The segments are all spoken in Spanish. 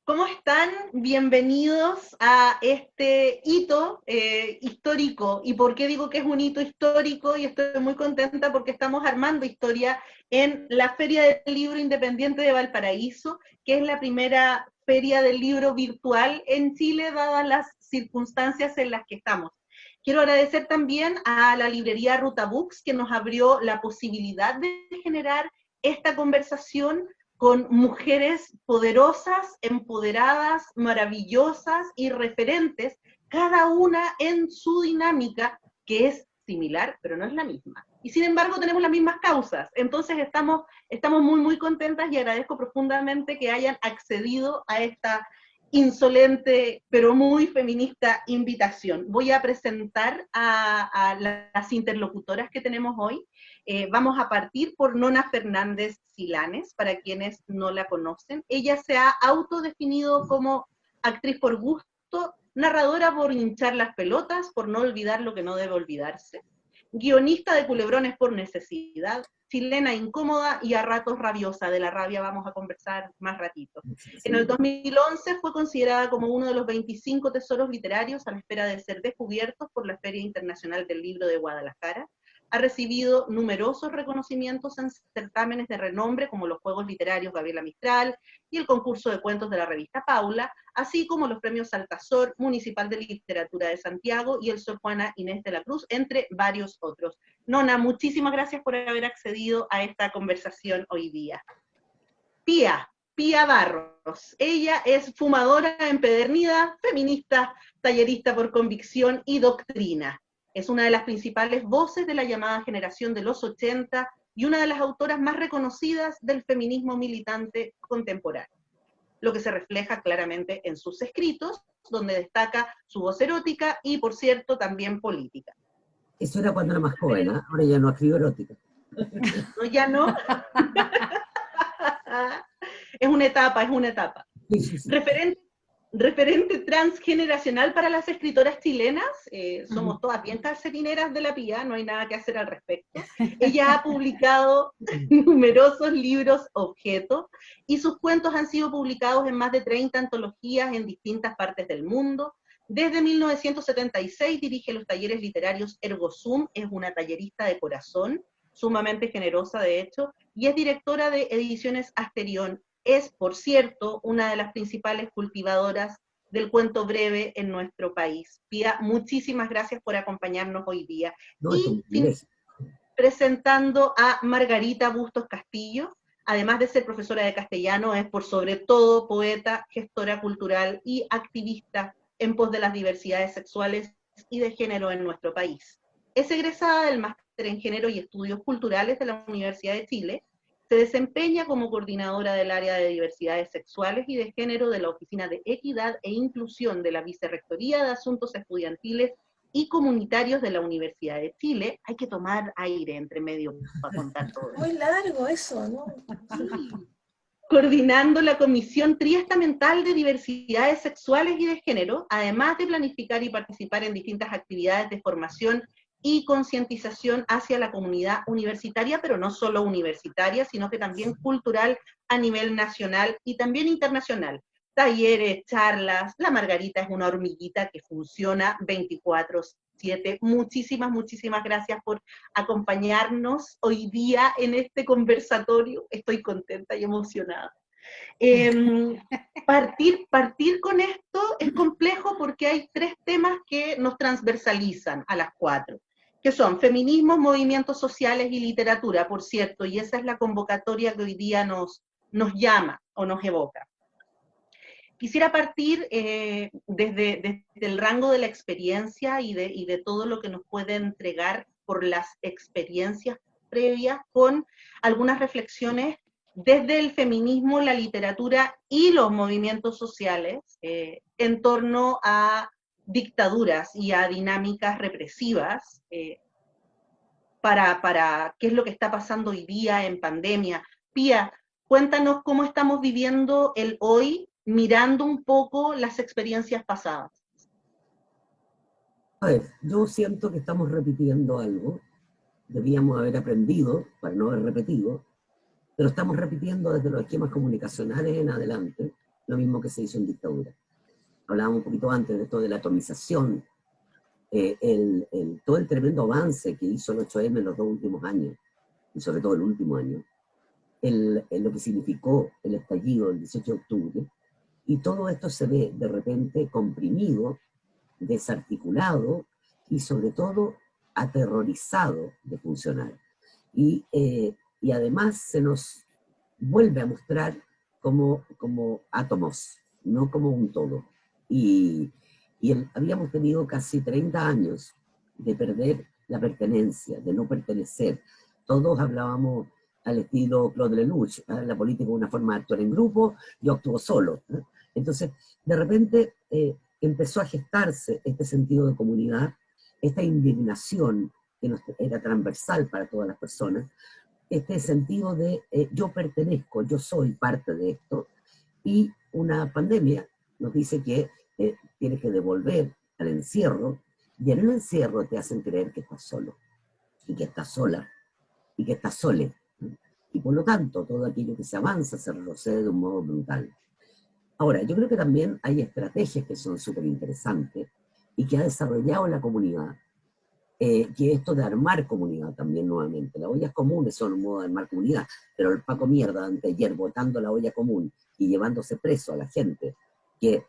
¿Cómo están? Bienvenidos a este hito histórico. ¿Y por qué digo que es un hito histórico? Y estoy muy contenta porque estamos armando historia en la Feria del Libro Independiente de Valparaíso, que es la primera feria del libro virtual en Chile, dadas las circunstancias en las que estamos. Quiero agradecer también a la librería Ruta Books, que nos abrió la posibilidad de generar esta conversación con mujeres poderosas, empoderadas, maravillosas y referentes, cada una en su dinámica, que es similar, pero no es la misma. Y sin embargo tenemos las mismas causas. Entonces estamos muy, muy contentas y agradezco profundamente que hayan accedido a esta insolente, pero muy feminista invitación. Voy a presentar a las interlocutoras que tenemos hoy. Vamos a partir por Nona Fernández Silanes, para quienes no la conocen. Ella se ha autodefinido como actriz por gusto, narradora por hinchar las pelotas, por no olvidar lo que no debe olvidarse, guionista de culebrones por necesidad, chilena incómoda y a ratos rabiosa. De la rabia vamos a conversar más ratito. En el 2011 fue considerada como uno de los 25 tesoros literarios a la espera de ser descubiertos por la Feria Internacional del Libro de Guadalajara. Ha recibido numerosos reconocimientos en certámenes de renombre como los Juegos Literarios Gabriela Mistral y el concurso de cuentos de la revista Paula, así como los premios Altazor, Municipal de Literatura de Santiago y el Sor Juana Inés de la Cruz, entre varios otros. Nona, muchísimas gracias por haber accedido a esta conversación hoy día. Pía Barros. Ella es fumadora empedernida, feminista, tallerista por convicción y doctrina. Es una de las principales voces de la llamada generación de los 80 y una de las autoras más reconocidas del feminismo militante contemporáneo, lo que se refleja claramente en sus escritos, donde destaca su voz erótica y, por cierto, también política. Eso era cuando era más joven, ¿eh? Ahora ya no escribo erótica. No, ya no. Es una etapa, es una etapa. Sí. Referente transgeneracional para las escritoras chilenas, somos todas bien calcetineras de la Pía, no hay nada que hacer al respecto. Ella ha publicado numerosos libros objeto y sus cuentos han sido publicados en más de 30 antologías en distintas partes del mundo. Desde 1976 dirige los talleres literarios Ergosum, es una tallerista de corazón, sumamente generosa de hecho, y es directora de Ediciones Asterión. Es, por cierto, una de las principales cultivadoras del cuento breve en nuestro país. Pía, muchísimas gracias por acompañarnos hoy día. No, y presentando a Margarita Bustos Castillo, además de ser profesora de castellano, es por sobre todo poeta, gestora cultural y activista en pos de las diversidades sexuales y de género en nuestro país. Es egresada del Máster en Género y Estudios Culturales de la Universidad de Chile. Se desempeña como coordinadora del área de diversidades sexuales y de género de la Oficina de Equidad e Inclusión de la Vicerrectoría de Asuntos Estudiantiles y Comunitarios de la Universidad de Chile. Hay que tomar aire entre medio para contar todo. Muy largo eso, ¿no? Sí. Coordinando la Comisión Triestamental de Diversidades Sexuales y de Género, además de planificar y participar en distintas actividades de formación y concientización hacia la comunidad universitaria, pero no solo universitaria, sino que también cultural a nivel nacional y también internacional. Talleres, charlas, la Margarita es una hormiguita que funciona 24/7. Muchísimas gracias por acompañarnos hoy día en este conversatorio. Estoy contenta y emocionada. Partir con esto es complejo porque hay 3 temas que nos transversalizan a las 4, que son feminismo, movimientos sociales y literatura, por cierto, y esa es la convocatoria que hoy día nos llama o nos evoca. Quisiera partir desde el rango de la experiencia y de todo lo que nos puede entregar por las experiencias previas, con algunas reflexiones desde el feminismo, la literatura y los movimientos sociales en torno a dictaduras y a dinámicas represivas, para qué es lo que está pasando hoy día en pandemia. Pía, cuéntanos cómo estamos viviendo el hoy, mirando un poco las experiencias pasadas. A ver, yo siento que estamos repitiendo algo, debíamos haber aprendido para no haber repetido, pero estamos repitiendo desde los esquemas comunicacionales en adelante, lo mismo que se hizo en dictadura. Hablábamos un poquito antes de esto de la atomización, todo el tremendo avance que hizo el 8M en los 2 últimos años, y sobre todo el último año, lo que significó el estallido del 18 de octubre, y todo esto se ve de repente comprimido, desarticulado y sobre todo aterrorizado de funcionar. Y además se nos vuelve a mostrar como átomos, no como un todo. Y habíamos tenido casi 30 años de perder la pertenencia, de no pertenecer. Todos hablábamos al estilo Claude Lelouch, ¿eh? La política es una forma de actuar en grupo, yo actúo solo, ¿eh? Entonces, de repente empezó a gestarse este sentido de comunidad, esta indignación que era transversal para todas las personas, este sentido de yo pertenezco, yo soy parte de esto, y una pandemia nos dice que tienes que devolver al encierro, y en el encierro te hacen creer que estás solo, y que estás sola, y que estás sole, ¿no? Y por lo tanto, todo aquello que se avanza se retrocede de un modo brutal. Ahora, yo creo que también hay estrategias que son súper interesantes y que ha desarrollado la comunidad, que esto de armar comunidad también nuevamente. Las ollas comunes son un modo de armar comunidad, pero el Paco Mierda anteayer votando la olla común y llevándose preso a la gente que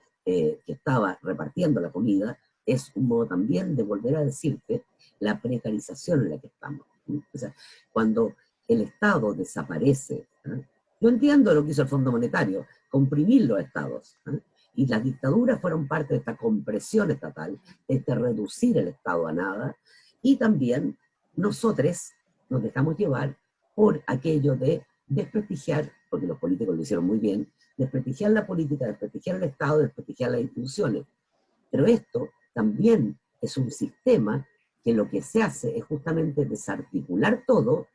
estaba repartiendo la comida, es un modo también de volver a decirte la precarización en la que estamos. O sea, cuando el Estado desaparece, ¿eh? Yo entiendo lo que hizo el Fondo Monetario, comprimir los estados, ¿eh? Y las dictaduras fueron parte de esta compresión estatal, de reducir el Estado a nada, y también nosotros nos dejamos llevar por aquello de desprestigiar, porque los políticos lo hicieron muy bien, desprestigiar la política, desprestigiar el Estado, desprestigiar las instituciones. Pero esto también es un sistema que lo que se hace es justamente desarticular todo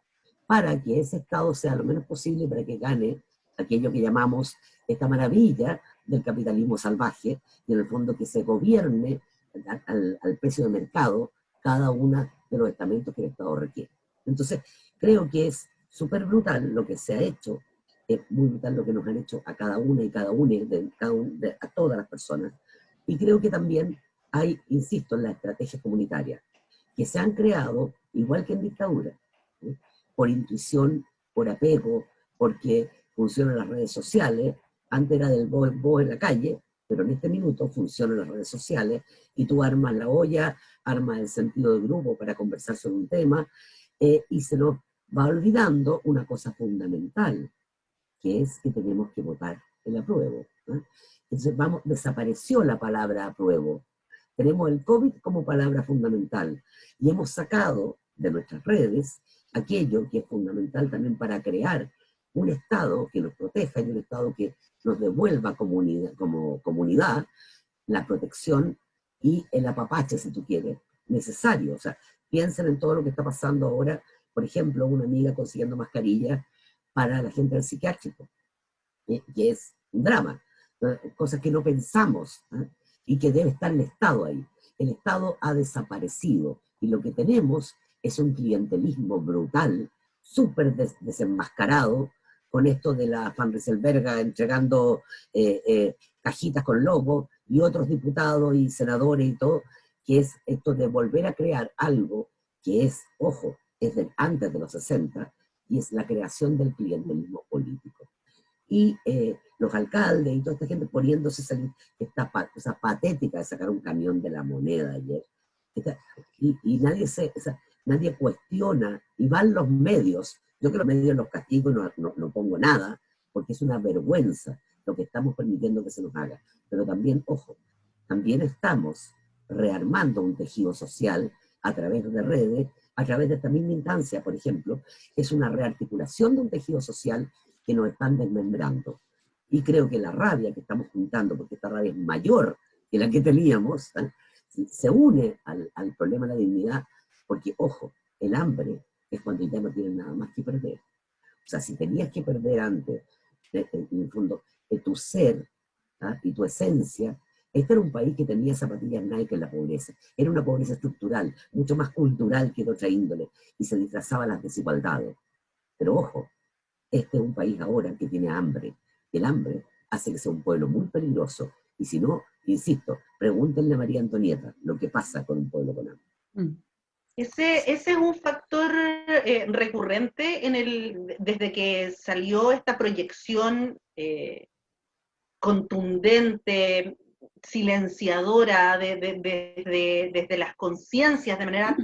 para que ese Estado sea lo menos posible, para que gane aquello que llamamos esta maravilla del capitalismo salvaje, y en el fondo que se gobierne al precio de mercado cada uno de los estamentos que el Estado requiere. Entonces, creo que es súper brutal lo que se ha hecho, es muy brutal lo que nos han hecho a cada una y cada una, a todas las personas, y creo que también hay, insisto, en las estrategias comunitarias, que se han creado, igual que en dictadura, ¿sí? Por intuición, por apego, porque funcionan las redes sociales. Antes era del vos en la calle, pero en este minuto funcionan las redes sociales y tú armas la olla, armas el sentido de grupo para conversar sobre un tema, y se nos va olvidando una cosa fundamental, que es que tenemos que votar el apruebo, ¿no? Entonces desapareció la palabra apruebo. Tenemos el COVID como palabra fundamental y hemos sacado de nuestras redes aquello que es fundamental también para crear un Estado que nos proteja y un Estado que nos devuelva como comunidad la protección y el apapache, si tú quieres, necesario. O sea, piensen en todo lo que está pasando ahora, por ejemplo, una amiga consiguiendo mascarillas para la gente del psiquiátrico, que es un drama, cosas que no pensamos, ¿eh? Y que debe estar el Estado ahí. El Estado ha desaparecido y lo que tenemos es un clientelismo brutal, súper desenmascarado, con esto de la Van Rieselberga entregando cajitas con logos y otros diputados y senadores y todo, que es esto de volver a crear algo que es, ojo, es de antes de los 60, y es la creación del clientelismo político. Y los alcaldes y toda esta gente poniéndose esta cosa patética de sacar un camión de la moneda ayer. Y nadie cuestiona, y van los medios. Yo que los medios los castigo y no pongo nada, porque es una vergüenza lo que estamos permitiendo que se nos haga. Pero también, ojo, también estamos rearmando un tejido social a través de redes, a través de esta misma instancia, por ejemplo, es una rearticulación de un tejido social que nos están desmembrando. Y creo que la rabia que estamos juntando, porque esta rabia es mayor que la que teníamos, ¿eh? Se une al problema de la dignidad, porque, ojo, el hambre es cuando ya no tienen nada más que perder. O sea, si tenías que perder antes, en el fondo, tu ser, ¿ah? Y tu esencia, este era un país que tenía zapatillas Nike en la pobreza. Era una pobreza estructural, mucho más cultural que de otra índole, y se disfrazaba las desigualdades. Pero ojo, este es un país ahora que tiene hambre. El hambre hace que sea un pueblo muy peligroso. Y si no, insisto, pregúntenle a María Antonieta lo que pasa con un pueblo con hambre. Mm. Ese es un factor recurrente desde que salió esta proyección contundente, silenciadora desde las conciencias de manera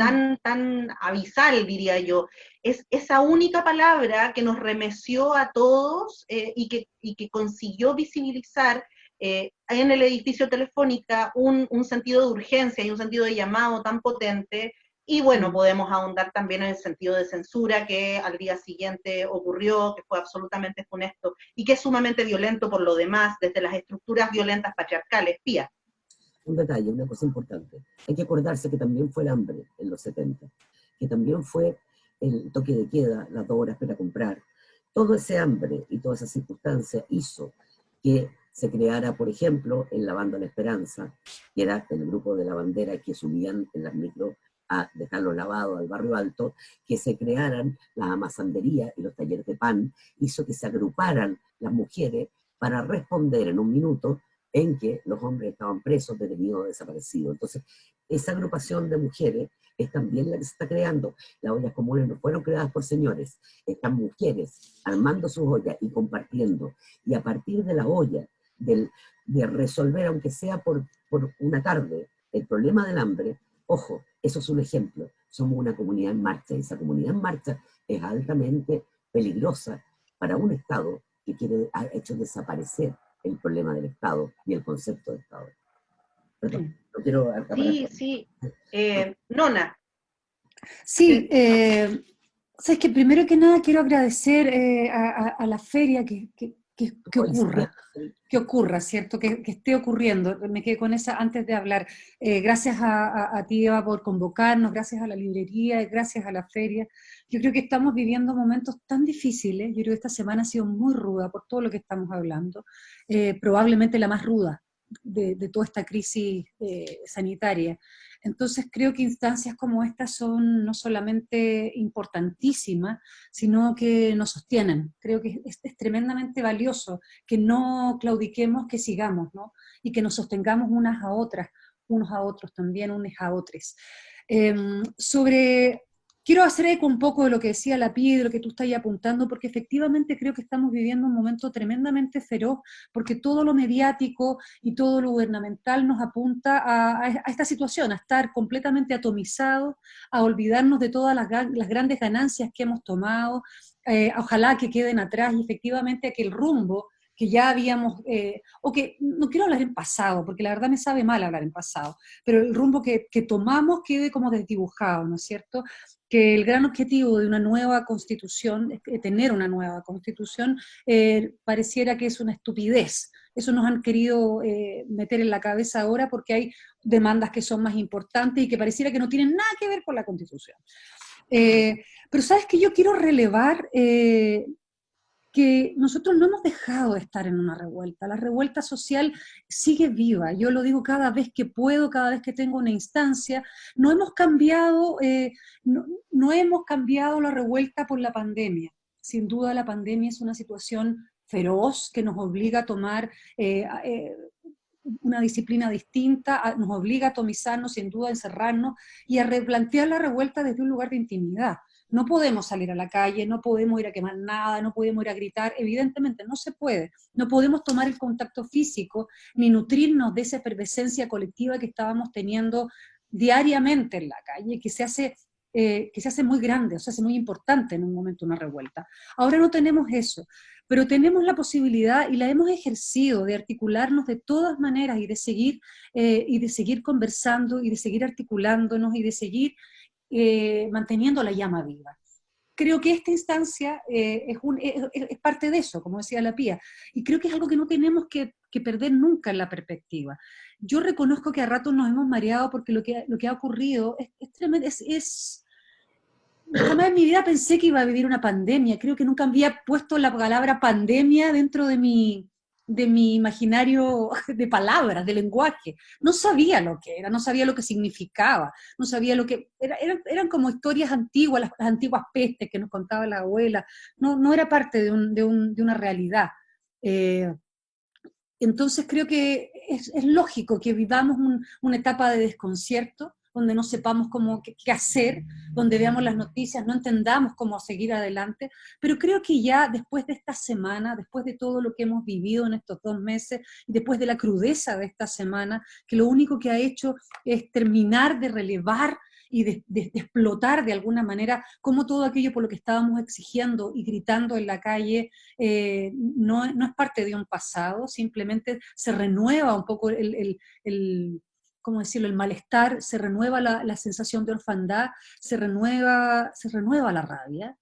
tan abisal, diría yo. Es esa única palabra que nos remeció a todos y que consiguió visibilizar en el edificio Telefónica un sentido de urgencia y un sentido de llamado tan potente. Y bueno, podemos ahondar también en el sentido de censura que al día siguiente ocurrió, que fue absolutamente funesto y que es sumamente violento por lo demás, desde las estructuras violentas patriarcales. Pía. Un detalle, una cosa importante. Hay que acordarse que también fue el hambre en los 70, que también fue el toque de queda, las 2 horas para comprar. Todo ese hambre y toda esa circunstancia hizo que se creara, por ejemplo, en la banda La Esperanza, que era el grupo de la bandera que subían en las micros a dejarlos lavados al barrio alto, que se crearan las amasanderías y los talleres de pan, hizo que se agruparan las mujeres para responder en un minuto en que los hombres estaban presos, detenidos, desaparecidos. Entonces, esa agrupación de mujeres es también la que se está creando. Las ollas comunes no fueron creadas por señores, están mujeres armando sus ollas y compartiendo. Y a partir de la olla, de resolver, aunque sea por una tarde, el problema del hambre, ojo, eso es un ejemplo. Somos una comunidad en marcha, y esa comunidad en marcha es altamente peligrosa para un Estado que ha hecho desaparecer el problema del Estado y el concepto de Estado. Perdón, no quiero acaparar. Sí. Nona. Sí, sabes que primero que nada quiero agradecer a la feria que ocurra, ¿cierto? Que esté ocurriendo. Me quedé con esa antes de hablar. Gracias a ti, Eva, por convocarnos, gracias a la librería, gracias a la feria. Yo creo que estamos viviendo momentos tan difíciles. Yo creo que esta semana ha sido muy ruda por todo lo que estamos hablando. Probablemente la más ruda de toda esta crisis sanitaria. Entonces creo que instancias como estas son no solamente importantísimas, sino que nos sostienen. Creo que es tremendamente valioso que no claudiquemos, que sigamos, ¿no? Y que nos sostengamos unas a otras, unos a otros también, unos a otros. Quiero hacer eco un poco de lo que decía la Pi, de lo que tú estás ahí apuntando, porque efectivamente creo que estamos viviendo un momento tremendamente feroz, porque todo lo mediático y todo lo gubernamental nos apunta a esta situación, a estar completamente atomizados, a olvidarnos de todas las grandes ganancias que hemos tomado, ojalá que queden atrás y efectivamente a que el rumbo que ya habíamos, o que no quiero hablar en pasado, porque la verdad me sabe mal hablar en pasado, pero el rumbo que tomamos quede como desdibujado, ¿no es cierto? Que el gran objetivo de una nueva constitución, tener una nueva constitución, pareciera que es una estupidez. Eso nos han querido meter en la cabeza ahora porque hay demandas que son más importantes y que pareciera que no tienen nada que ver con la constitución. Pero sabes que yo quiero relevar que nosotros no hemos dejado de estar en una revuelta. La revuelta social sigue viva. Yo lo digo cada vez que puedo, cada vez que tengo una instancia. No hemos cambiado, no hemos cambiado la revuelta por la pandemia. Sin duda la pandemia es una situación feroz que nos obliga a tomar una disciplina distinta, nos obliga a atomizarnos, sin duda a encerrarnos y a replantear la revuelta desde un lugar de intimidad. No podemos salir a la calle, no podemos ir a quemar nada, no podemos ir a gritar, evidentemente no se puede. No podemos tomar el contacto físico ni nutrirnos de esa efervescencia colectiva que estábamos teniendo diariamente en la calle, que se hace muy grande, o sea, se hace muy importante en un momento una revuelta. Ahora no tenemos eso, pero tenemos la posibilidad y la hemos ejercido de articularnos de todas maneras y de seguir conversando y de seguir articulándonos y de seguir manteniendo la llama viva. Creo que esta instancia es parte de eso, como decía la Pía, y creo que es algo que no tenemos que perder nunca en la perspectiva. Yo reconozco que a ratos nos hemos mareado porque lo que ha ocurrido es tremendo, jamás en mi vida pensé que iba a vivir una pandemia, creo que nunca había puesto la palabra pandemia dentro de mi imaginario de palabras, de lenguaje. No sabía lo que era, no sabía lo que significaba, no sabía lo que... Eran como historias antiguas, las antiguas pestes que nos contaba la abuela, no era parte de una realidad. Entonces creo que es lógico que vivamos una etapa de desconcierto, donde no sepamos qué hacer, donde veamos las noticias, no entendamos cómo seguir adelante, pero creo que ya después de esta semana, después de todo lo que hemos vivido en estos 2 meses, y después de la crudeza de esta semana, que lo único que ha hecho es terminar de relevar y de explotar de alguna manera como todo aquello por lo que estábamos exigiendo y gritando en la calle no es parte de un pasado, simplemente se renueva un poco ¿cómo decirlo?, el malestar, se renueva la sensación de orfandad, se renueva la rabia.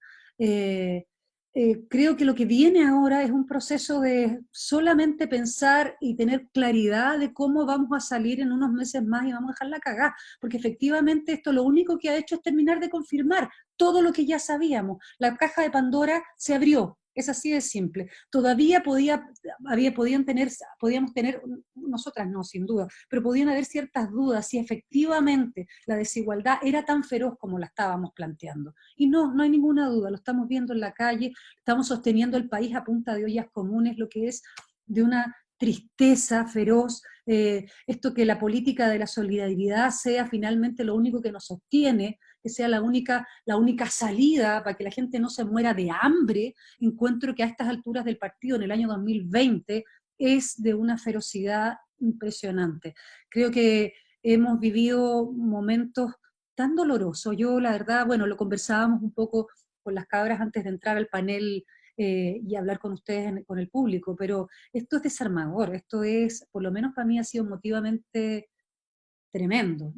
Creo que lo que viene ahora es un proceso de solamente pensar y tener claridad de cómo vamos a salir en unos meses más y vamos a dejarla cagar, porque efectivamente esto lo único que ha hecho es terminar de confirmar todo lo que ya sabíamos. La caja de Pandora se abrió, es así de simple. Todavía podíamos tener, nosotras no, sin duda, pero podían haber ciertas dudas si efectivamente la desigualdad era tan feroz como la estábamos planteando. Y no hay ninguna duda, lo estamos viendo en la calle, estamos sosteniendo el país a punta de ollas comunes, lo que es de una tristeza feroz, esto que la política de la solidaridad sea finalmente lo único que nos sostiene, que sea la única salida para que la gente no se muera de hambre. Encuentro que a estas alturas del partido, en el año 2020, es de una ferocidad impresionante. Creo que hemos vivido momentos tan dolorosos. Yo, la verdad, bueno, lo conversábamos un poco con las cabras antes de entrar al panel y hablar con ustedes, con el público, pero esto es desarmador, esto es, por lo menos para mí ha sido emotivamente tremendo,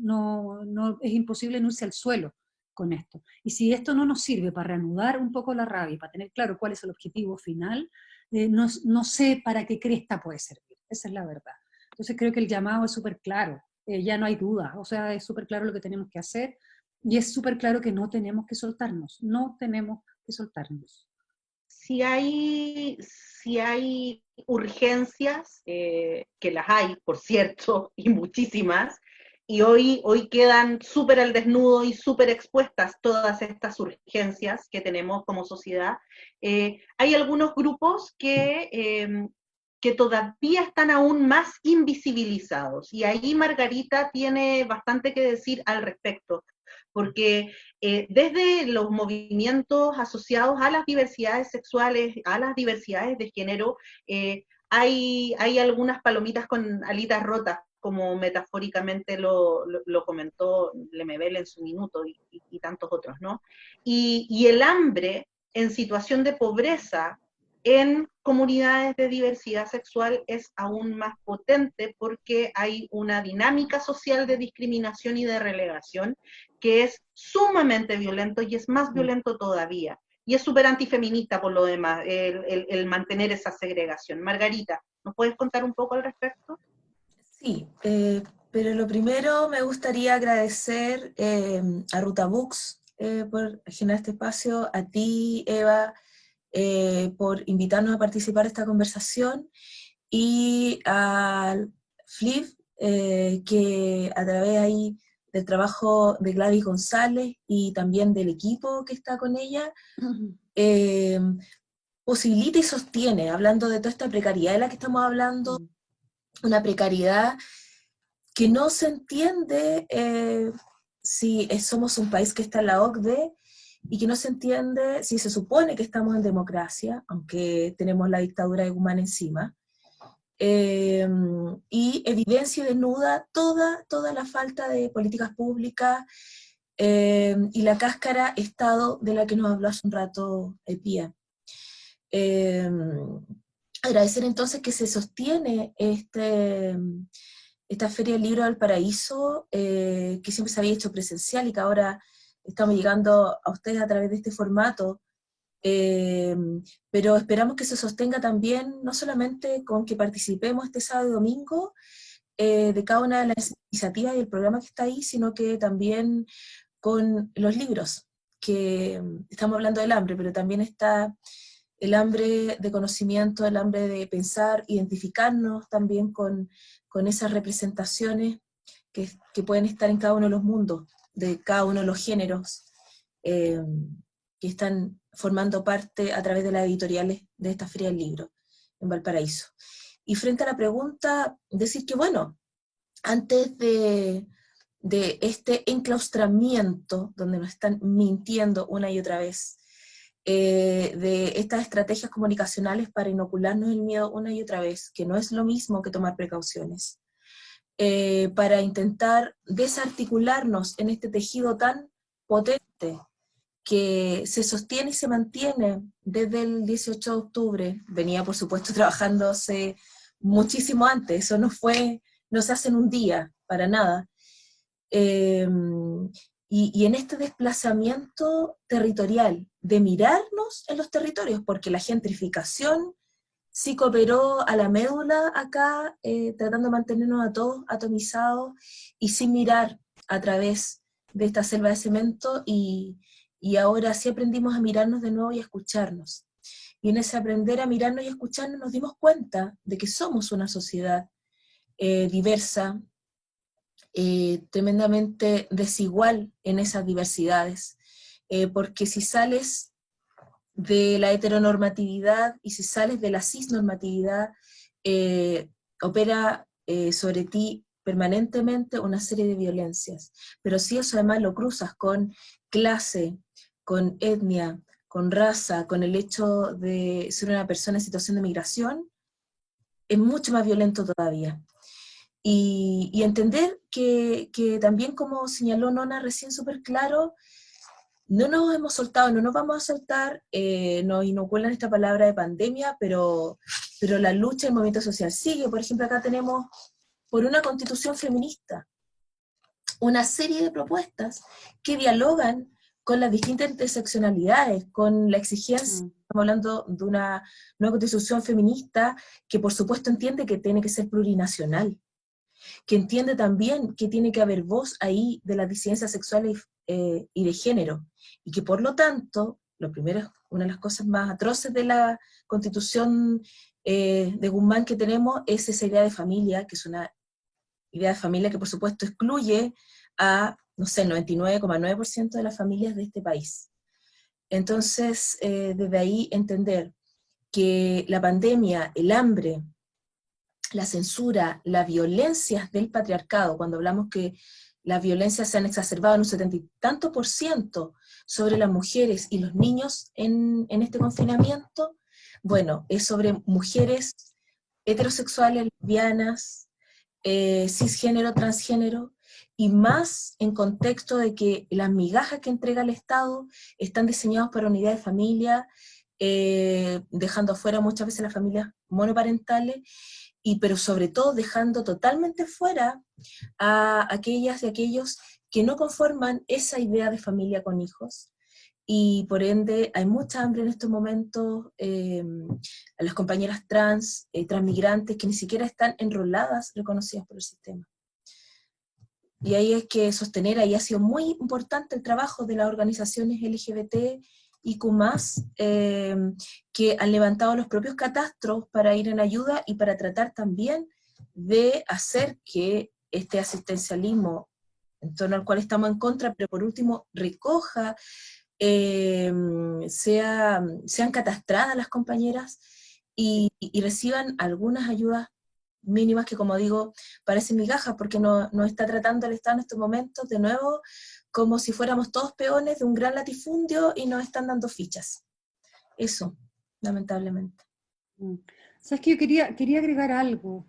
es imposible no irse al suelo con esto. Y si esto no nos sirve para reanudar un poco la rabia, para tener claro cuál es el objetivo final, no sé para qué cresta puede servir, esa es la verdad. Entonces creo que el llamado es súper claro, ya no hay duda, o sea, es súper claro lo que tenemos que hacer, y es súper claro que no tenemos que soltarnos, no tenemos que soltarnos. Si hay urgencias, que las hay, por cierto, y muchísimas, y hoy quedan súper al desnudo y súper expuestas todas estas urgencias que tenemos como sociedad, hay algunos grupos que todavía están aún más invisibilizados, y ahí Margarita tiene bastante que decir al respecto, porque desde los movimientos asociados a las diversidades sexuales, a las diversidades de género, hay algunas palomitas con alitas rotas, como metafóricamente lo comentó Lemebel en su minuto y tantos otros, ¿no? Y el hambre en situación de pobreza en comunidades de diversidad sexual es aún más potente porque hay una dinámica social de discriminación y de relegación que es sumamente violento y es más violento todavía. Y es súper antifeminista por lo demás, el mantener esa segregación. Margarita, ¿nos puedes contar un poco al respecto? Sí, pero lo primero me gustaría agradecer a Ruta Books por generar este espacio, a ti, Eva, por invitarnos a participar de esta conversación, y al FLIP, que a través ahí del trabajo de Gladys González y también del equipo que está con ella, posibilita y sostiene, hablando de toda esta precariedad de la que estamos hablando, una precariedad que no se entiende si somos un país que está en la OCDE, y que no se entiende si se supone que estamos en democracia, aunque tenemos la dictadura de Guzmán encima, y evidencia y desnuda toda la falta de políticas públicas y la cáscara Estado de la que nos habló hace un rato Pía. Agradecer entonces que se sostiene esta Feria del Libro del Paraíso, que siempre se había hecho presencial y que ahora estamos llegando a ustedes a través de este formato, pero esperamos que se sostenga también, no solamente con que participemos este sábado y domingo de cada una de las iniciativas y el programa que está ahí, sino que también con los libros, que estamos hablando del hambre, pero también está el hambre de conocimiento, el hambre de pensar, identificarnos también con esas representaciones que pueden estar en cada uno de los mundos, de cada uno de los géneros, que están formando parte a través de las editoriales de esta Feria del Libro en Valparaíso. Y frente a la pregunta, decir que bueno, antes de este enclaustramiento, donde nos están mintiendo una y otra vez, de estas estrategias comunicacionales para inocularnos el miedo una y otra vez, que no es lo mismo que tomar precauciones, para intentar desarticularnos en este tejido tan potente que se sostiene y se mantiene desde el 18 de octubre, venía por supuesto trabajándose muchísimo antes, eso no se hace en un día, para nada. Y en este desplazamiento territorial, de mirarnos en los territorios, porque la gentrificación sí cooperó a la médula acá, tratando de mantenernos a todos atomizados y sin mirar a través de esta selva de cemento, y ahora sí aprendimos a mirarnos de nuevo y a escucharnos. Y en ese aprender a mirarnos y a escucharnos nos dimos cuenta de que somos una sociedad diversa, tremendamente desigual en esas diversidades, porque si sales de la heteronormatividad y si sales de la cisnormatividad, opera sobre ti permanentemente una serie de violencias. Pero si eso además lo cruzas con clase, con etnia, con raza, con el hecho de ser una persona en situación de migración, es mucho más violento todavía. Y entender que también, como señaló Nona recién súper claro, no nos hemos soltado, no nos vamos a soltar, nos inoculan esta palabra de pandemia, pero la lucha, el movimiento social sigue. Por ejemplo, acá tenemos, por una constitución feminista, una serie de propuestas que dialogan con las distintas interseccionalidades, con la exigencia, estamos hablando de una nueva constitución feminista que por supuesto entiende que tiene que ser plurinacional, que entiende también que tiene que haber voz ahí de las disidencias sexuales y de género, y que por lo tanto, lo primero, una de las cosas más atroces de la constitución de Guzmán que tenemos es esa idea de familia, que es una idea de familia que por supuesto excluye a, no sé, el 99,9% de las familias de este país. Entonces, desde ahí entender que la pandemia, el hambre, la censura, las violencias del patriarcado, cuando hablamos que las violencias se han exacerbado en un 70 y tanto % sobre las mujeres y los niños en este confinamiento, bueno, es sobre mujeres heterosexuales, lesbianas, cisgénero, transgénero, y más en contexto de que las migajas que entrega el Estado están diseñadas para unidad de familia, dejando afuera muchas veces las familias monoparentales, pero sobre todo dejando totalmente fuera a aquellas y aquellos que no conforman esa idea de familia con hijos, y por ende hay mucha hambre en estos momentos, a las compañeras trans, transmigrantes, que ni siquiera están enroladas, reconocidas por el sistema. Y ahí es que sostener, ahí ha sido muy importante el trabajo de las organizaciones LGBT y Q+, que han levantado los propios catastros para ir en ayuda y para tratar también de hacer que este asistencialismo, en torno al cual estamos en contra, pero por último recoja, sean catastradas las compañeras y reciban algunas ayudas mínimas que, como digo, parecen migajas, porque no está tratando el Estado en estos momentos, de nuevo, como si fuéramos todos peones de un gran latifundio y nos están dando fichas. Eso, lamentablemente. Sabes que yo quería agregar algo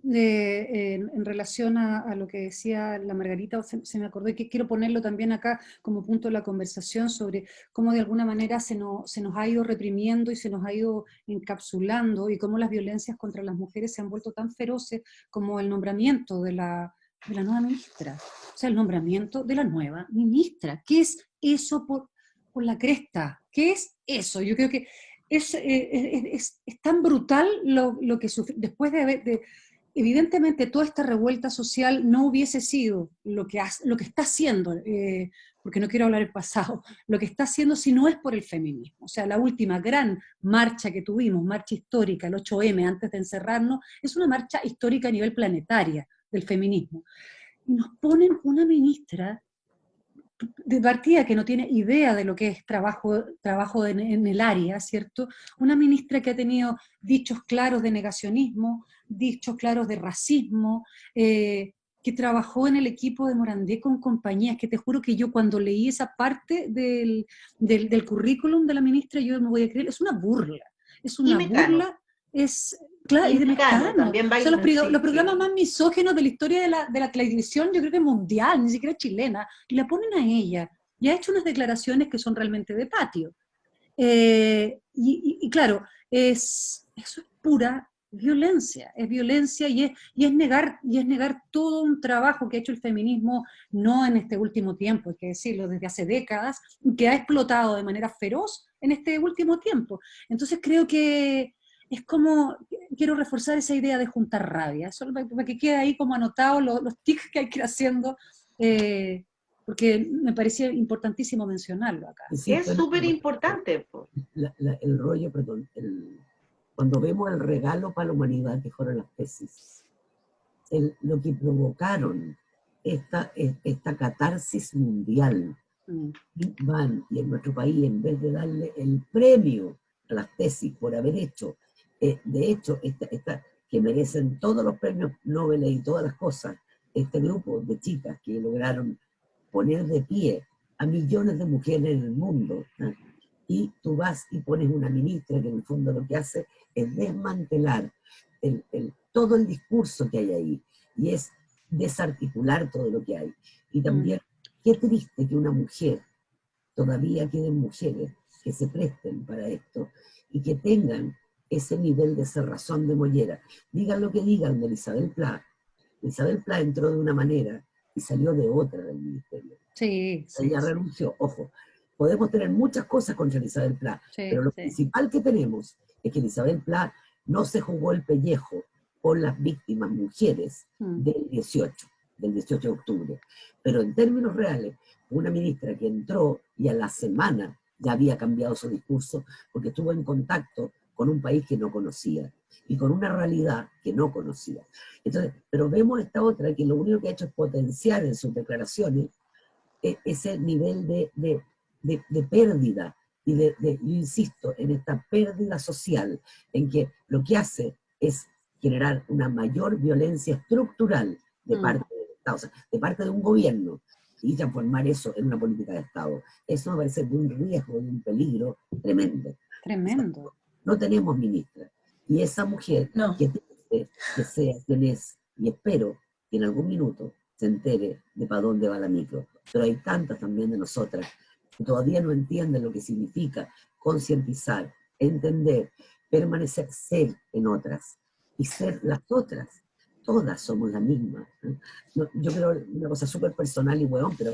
en relación a lo que decía la Margarita, se me acordó, y que quiero ponerlo también acá como punto de la conversación, sobre cómo de alguna manera se nos ha ido reprimiendo y se nos ha ido encapsulando, y cómo las violencias contra las mujeres se han vuelto tan feroces, como el nombramiento de la nueva ministra. O sea, el nombramiento de la nueva ministra. ¿Qué es eso por la cresta? ¿Qué es eso? Yo creo que es tan brutal lo que sufre, después de evidentemente toda esta revuelta social no hubiese sido lo que está haciendo, porque no quiero hablar del pasado, lo que está haciendo si no es por el feminismo. O sea, la última gran marcha que tuvimos, marcha histórica, el 8M, antes de encerrarnos, es una marcha histórica a nivel planetaria del feminismo. Y nos ponen una ministra de partida que no tiene idea de lo que es trabajo en el área, ¿cierto? Una ministra que ha tenido dichos claros de negacionismo, dichos claros de racismo, que trabajó en el equipo de Morandé con compañías, que te juro que yo cuando leí esa parte del currículum de la ministra, yo me voy a creer, es Y una Mecano. burla, es, claro, Y y de Mecano, Mecano. también O sea, bailan, sí, los sí. programas más misógenos de la historia de la televisión, yo creo que mundial, ni siquiera chilena, y la ponen a ella. Y ha hecho unas declaraciones que son realmente de patio. Y claro, eso es pura violencia y es negar todo un trabajo que ha hecho el feminismo, no en este último tiempo, hay que decirlo, desde hace décadas, que ha explotado de manera feroz en este último tiempo. Entonces creo que es como, quiero reforzar esa idea de juntar rabia, solo para que quede ahí como anotado los tics que hay que ir haciendo, porque me parecía importantísimo mencionarlo acá. Insisto Es en súper algo, importante, po. el rollo, perdón, cuando vemos el regalo para la humanidad que fueron las tesis, lo que provocaron esta catarsis mundial, Mm. van, y en nuestro país, en vez de darle el premio a las tesis por haber hecho, de hecho, que merecen todos los premios Nobel y todas las cosas, este grupo de chicas que lograron poner de pie a millones de mujeres en el mundo, ¿eh? Y tú vas y pones una ministra que en el fondo lo que hace es desmantelar todo el discurso que hay ahí, y es desarticular todo lo que hay. Y también, qué triste que una mujer, todavía queden mujeres que se presten para esto y que tengan ese nivel de cerrazón de mollera. Digan lo que digan de Isabel Pla. Isabel Pla entró de una manera y salió de otra del ministerio. Sí, sí, Ella renunció. Ojo, podemos tener muchas cosas contra Isabel Pla, sí, pero lo sí. principal que tenemos es que Isabel Pla no se jugó el pellejo por las víctimas mujeres del 18 de octubre. Pero en términos reales, una ministra que entró y a la semana ya había cambiado su discurso porque estuvo en contacto con un país que no conocía y con una realidad que no conocía. Entonces, pero vemos esta otra que lo único que ha hecho es potenciar en sus declaraciones ese nivel de pérdida y yo insisto en esta pérdida social, en que lo que hace es generar una mayor violencia estructural de parte del Estado, o sea, de parte de un gobierno, y transformar eso en una política de Estado. Eso me parece de un riesgo y un peligro tremendo. Tremendo. O sea, no tenemos ministra, y esa mujer No. que sea quien es, y espero que en algún minuto se entere de para dónde va la micro. Pero hay tantas también de nosotras que todavía no entienden lo que significa concientizar, entender, permanecer, ser en otras y ser las otras. Todas somos la misma. Yo creo una cosa súper personal y hueón, pero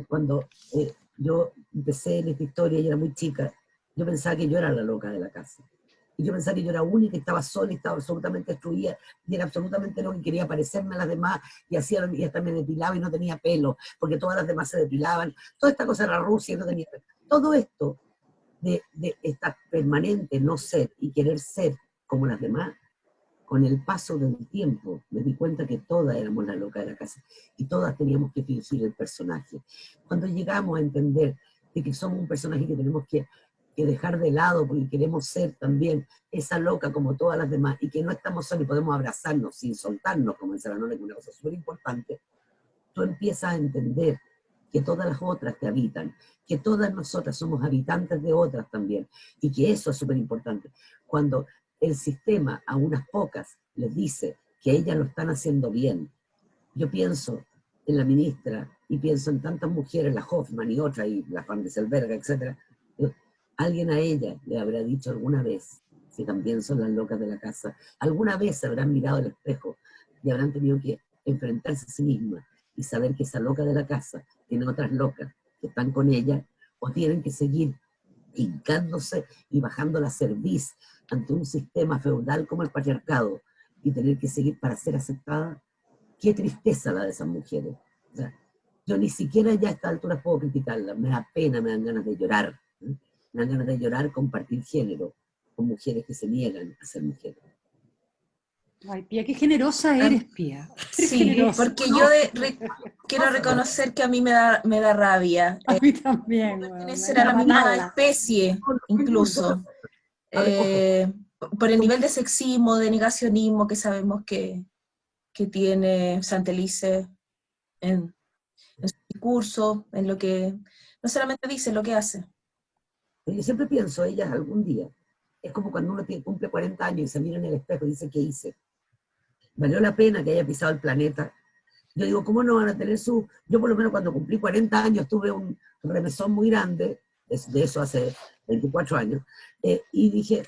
cuando yo empecé en esta historia y era muy chica, yo pensaba que yo era la loca de la casa. Y yo pensaba que yo era única, estaba sola, y estaba absolutamente destruida, y era absolutamente lo que quería parecerme a las demás, y hasta me depilaba y no tenía pelo, porque todas las demás se depilaban. Toda esta cosa era Rusia y no tenía pelo. Todo esto de esta permanente no ser y querer ser como las demás, con el paso del tiempo me di cuenta que todas éramos la loca de la casa y todas teníamos que fingir el personaje. Cuando llegamos a entender de que somos un personaje que tenemos que dejar de lado porque queremos ser también esa loca como todas las demás y que no estamos solos y podemos abrazarnos sin soltarnos, como dice la Nona, que es una cosa súper importante, tú empiezas a entender que todas las otras te habitan, que todas nosotras somos habitantes de otras también, y que eso es súper importante. Cuando el sistema a unas pocas les dice que ellas lo están haciendo bien, yo pienso en la ministra y pienso en tantas mujeres, la Hoffman y otra, y la Van de Selberga, etc. Alguien a ella le habrá dicho alguna vez que también son las locas de la casa. Alguna vez se habrán mirado al espejo y habrán tenido que enfrentarse a sí mismas y saber que esa loca de la casa tiene otras locas que están con ella, o tienen que seguir hincándose y bajando la cerviz ante un sistema feudal como el patriarcado y tener que seguir para ser aceptada. Qué tristeza la de esas mujeres. O sea, yo ni siquiera ya a esta altura puedo criticarlas, me da pena, me dan ganas de llorar. Me dan ganas de llorar compartir género con mujeres que se niegan a ser mujeres. Ay, Pía, qué generosa eres, Pía. Eres Sí, generosa. porque yo quiero reconocer que a mí me da rabia. A mí también, weón, Pertenecer a la misma matarla. especie, incluso. A ver, ojo, Por el nivel de sexismo, de negacionismo que sabemos que tiene Santelice en su discurso, en lo que no solamente dice, lo que hace. yo siempre pienso, ellas algún día, es como cuando uno cumple 40 años y se mira en el espejo y dice, ¿qué hice? ¿Valió la pena que haya pisado el planeta? Yo digo, ¿cómo no van a tener su...? Yo por lo menos cuando cumplí 40 años tuve un remesón muy grande, de eso hace 24 años, y dije,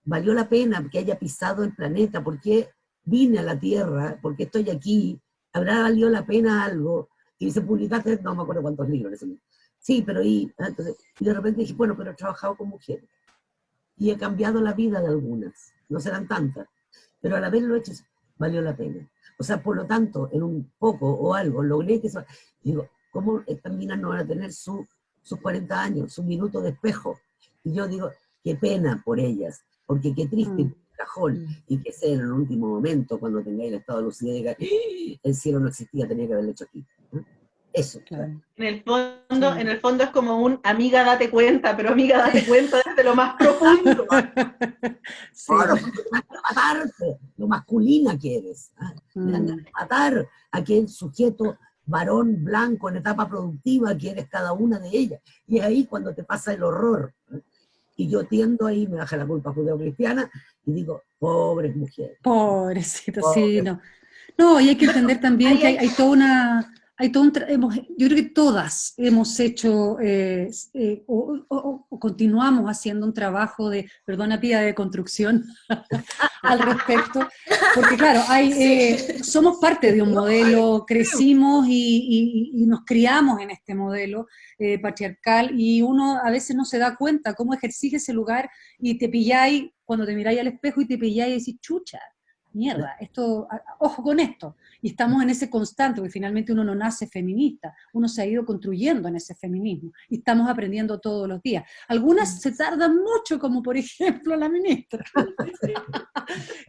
¿valió la pena que haya pisado el planeta? ¿Por qué vine a la Tierra? ¿Por qué estoy aquí? ¿Habrá valido la pena algo? Y se publicaste, no me acuerdo cuántos libros en ese momento. Sí, pero entonces, y de repente dije, bueno, pero he trabajado con mujeres y he cambiado la vida de algunas, no serán tantas, pero al haberlo hecho, valió la pena. O sea, por lo tanto, en un poco o algo, logré que eso, digo, ¿cómo estas minas no van a tener sus 40 años, su minuto de espejo? Y yo digo, qué pena por ellas, porque qué triste cajón, y que sea en el último momento, cuando tengáis el estado de lucidez, diga, ¡ah! El cielo no existía, tenía que haberlo hecho aquí. Eso. Claro. En el fondo es como un amiga date cuenta, pero amiga date cuenta desde lo más profundo. Sí. Claro, porque te van a matarte, lo masculina que eres. Me dan ganas de matar a aquel sujeto varón blanco en etapa productiva que eres cada una de ellas. Y es ahí cuando te pasa el horror. Y yo tiendo ahí, me baja la culpa judeo-cristiana y digo, pobres mujeres. Pobrecito, Pobres. sí, no. No, y hay que entender también que Ahí hay toda una... yo creo que todas hemos hecho o continuamos haciendo un trabajo de, perdona Pía, de construcción al respecto, porque claro, somos parte de un modelo, crecimos y nos criamos en este modelo patriarcal, y uno a veces no se da cuenta cómo ejercís ese lugar y te pilláis, cuando te miráis al espejo y te pilláis y decís, chucha, mierda, ojo con esto. Y estamos en ese constante, porque finalmente uno no nace feminista, uno se ha ido construyendo en ese feminismo, y estamos aprendiendo todos los días. Algunas se tardan mucho, como por ejemplo la ministra.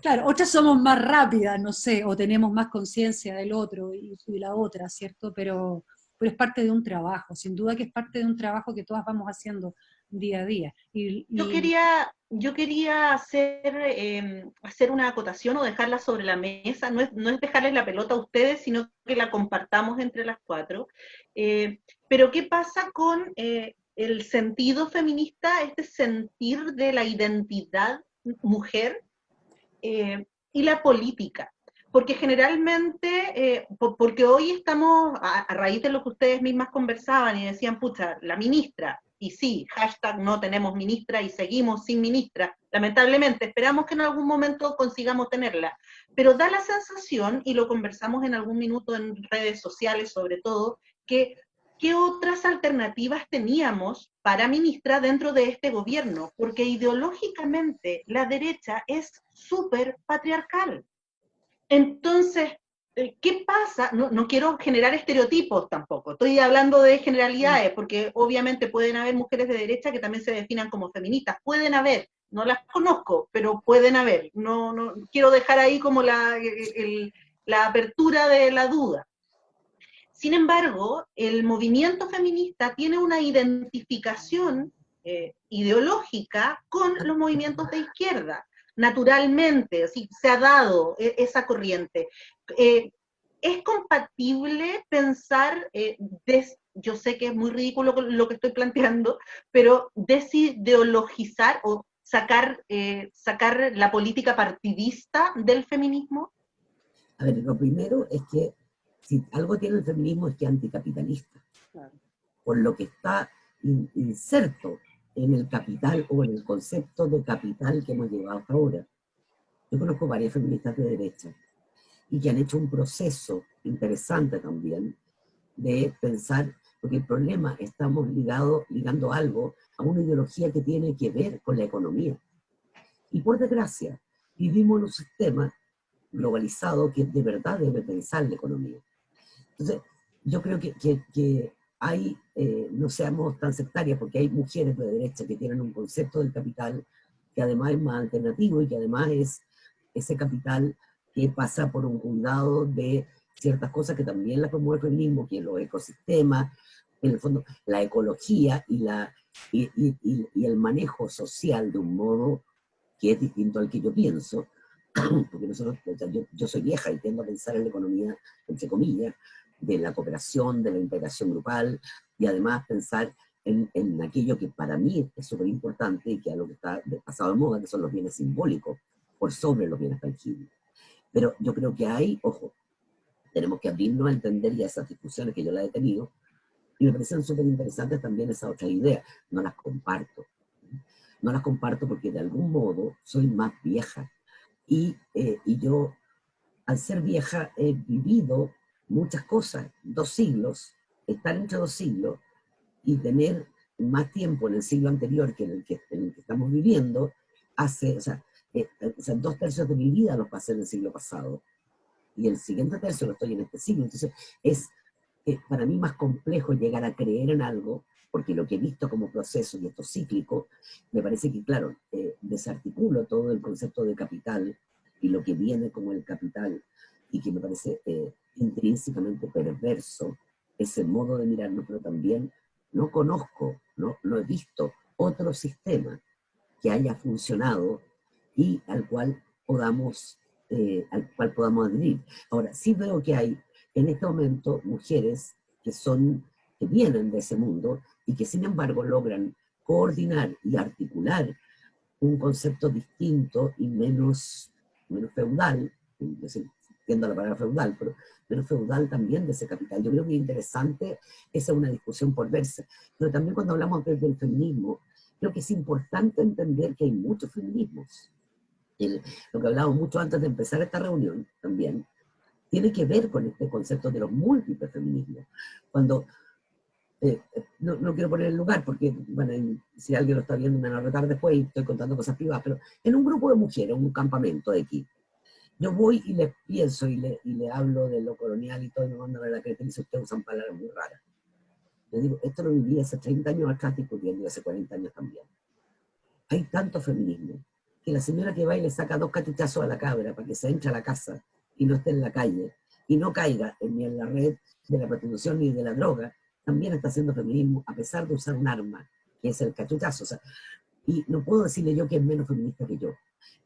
Claro, otras somos más rápidas, no sé, o tenemos más conciencia del otro y la otra, ¿cierto? Pero es parte de un trabajo, sin duda que es parte de un trabajo que todas vamos haciendo día a día. Yo quería hacer una acotación o dejarla sobre la mesa, no es dejarles la pelota a ustedes, sino que la compartamos entre las cuatro. Pero ¿qué pasa con el sentido feminista, este sentir de la identidad mujer y la política? Porque generalmente, porque hoy estamos, a raíz de lo que ustedes mismas conversaban y decían, pucha, la ministra, y sí, hashtag no tenemos ministra y seguimos sin ministra, lamentablemente, esperamos que en algún momento consigamos tenerla, pero da la sensación, y lo conversamos en algún minuto en redes sociales sobre todo, que ¿qué otras alternativas teníamos para ministra dentro de este gobierno? Porque ideológicamente la derecha es súper patriarcal. Entonces, ¿qué pasa? No quiero generar estereotipos tampoco, estoy hablando de generalidades, porque obviamente pueden haber mujeres de derecha que también se definan como feministas, pueden haber, no las conozco, pero pueden haber, no quiero dejar ahí como la apertura de la duda. Sin embargo, el movimiento feminista tiene una identificación ideológica con los movimientos de izquierda. Naturalmente, así se ha dado esa corriente. ¿Es compatible pensar, yo sé que es muy ridículo lo que estoy planteando, pero desideologizar o sacar la política partidista del feminismo? A ver, lo primero es que si algo tiene el feminismo es que es anticapitalista. Claro. Por lo que está inserto en el capital o en el concepto de capital que hemos llevado hasta ahora. Yo conozco varias feministas de derecha y que han hecho un proceso interesante también de pensar, porque el problema estamos ligando algo a una ideología que tiene que ver con la economía. Y por desgracia, vivimos en un sistema globalizado que de verdad debe pensar la economía. Entonces, yo creo que hay, no seamos tan sectarias, porque hay mujeres de derecha que tienen un concepto del capital que además es más alternativo y que además es ese capital que pasa por un cuidado de ciertas cosas que también las promueve el feminismo, que es los ecosistemas, en el fondo la ecología y el manejo social de un modo que es distinto al que yo pienso, porque nosotros, yo soy vieja y tiendo a pensar en la economía, entre comillas, de la cooperación, de la integración grupal, y además pensar en aquello que para mí es súper importante y que es algo que está pasado de moda, que son los bienes simbólicos, por sobre los bienes tangibles. Pero yo creo que hay, ojo, tenemos que abrirnos a entender ya esas discusiones que yo las he tenido, y me parecen súper interesantes también esas otras ideas. No las comparto. No las comparto porque de algún modo soy más vieja. Y yo, al ser vieja, he vivido muchas cosas, 2 siglos, estar entre 2 siglos y tener más tiempo en el siglo anterior que en el que estamos viviendo, hace, o sea, 2/3 de mi vida los pasé en el siglo pasado, y el siguiente tercio lo estoy en este siglo. Entonces es para mí más complejo llegar a creer en algo, porque lo que he visto como proceso, y esto cíclico, me parece que, claro, desarticulo todo el concepto de capital y lo que viene como el capital, y que me parece intrínsecamente perverso ese modo de mirarnos, pero también no conozco, no he visto otro sistema que haya funcionado y al cual podamos adherir. Ahora, sí veo que hay en este momento mujeres que vienen de ese mundo y que sin embargo logran coordinar y articular un concepto distinto y menos feudal, entiendo la palabra feudal, pero menos feudal también de ese capital. Yo creo que es interesante, esa es una discusión por verse, pero también cuando hablamos del feminismo, creo que es importante entender que hay muchos feminismos. Lo que hablábamos mucho antes de empezar esta reunión también, tiene que ver con este concepto de los múltiples feminismos. Cuando, no quiero poner el lugar, porque bueno, si alguien lo está viendo me van a retar después y estoy contando cosas privadas, pero en un grupo de mujeres, un campamento de aquí, yo voy y les pienso y le hablo de lo colonial y todo, y me mandan a la creta y dice, ustedes usan palabras muy raras. Le digo, esto lo viví hace 30 años atrás discutiendo y hace 40 años también. Hay tanto feminismo que la señora que va y le saca 2 cachuchazos a la cabra para que se entre a la casa y no esté en la calle y no caiga ni en la red de la prostitución ni de la droga, también está haciendo feminismo a pesar de usar un arma, que es el cachuchazo. O sea, y no puedo decirle yo que es menos feminista que yo.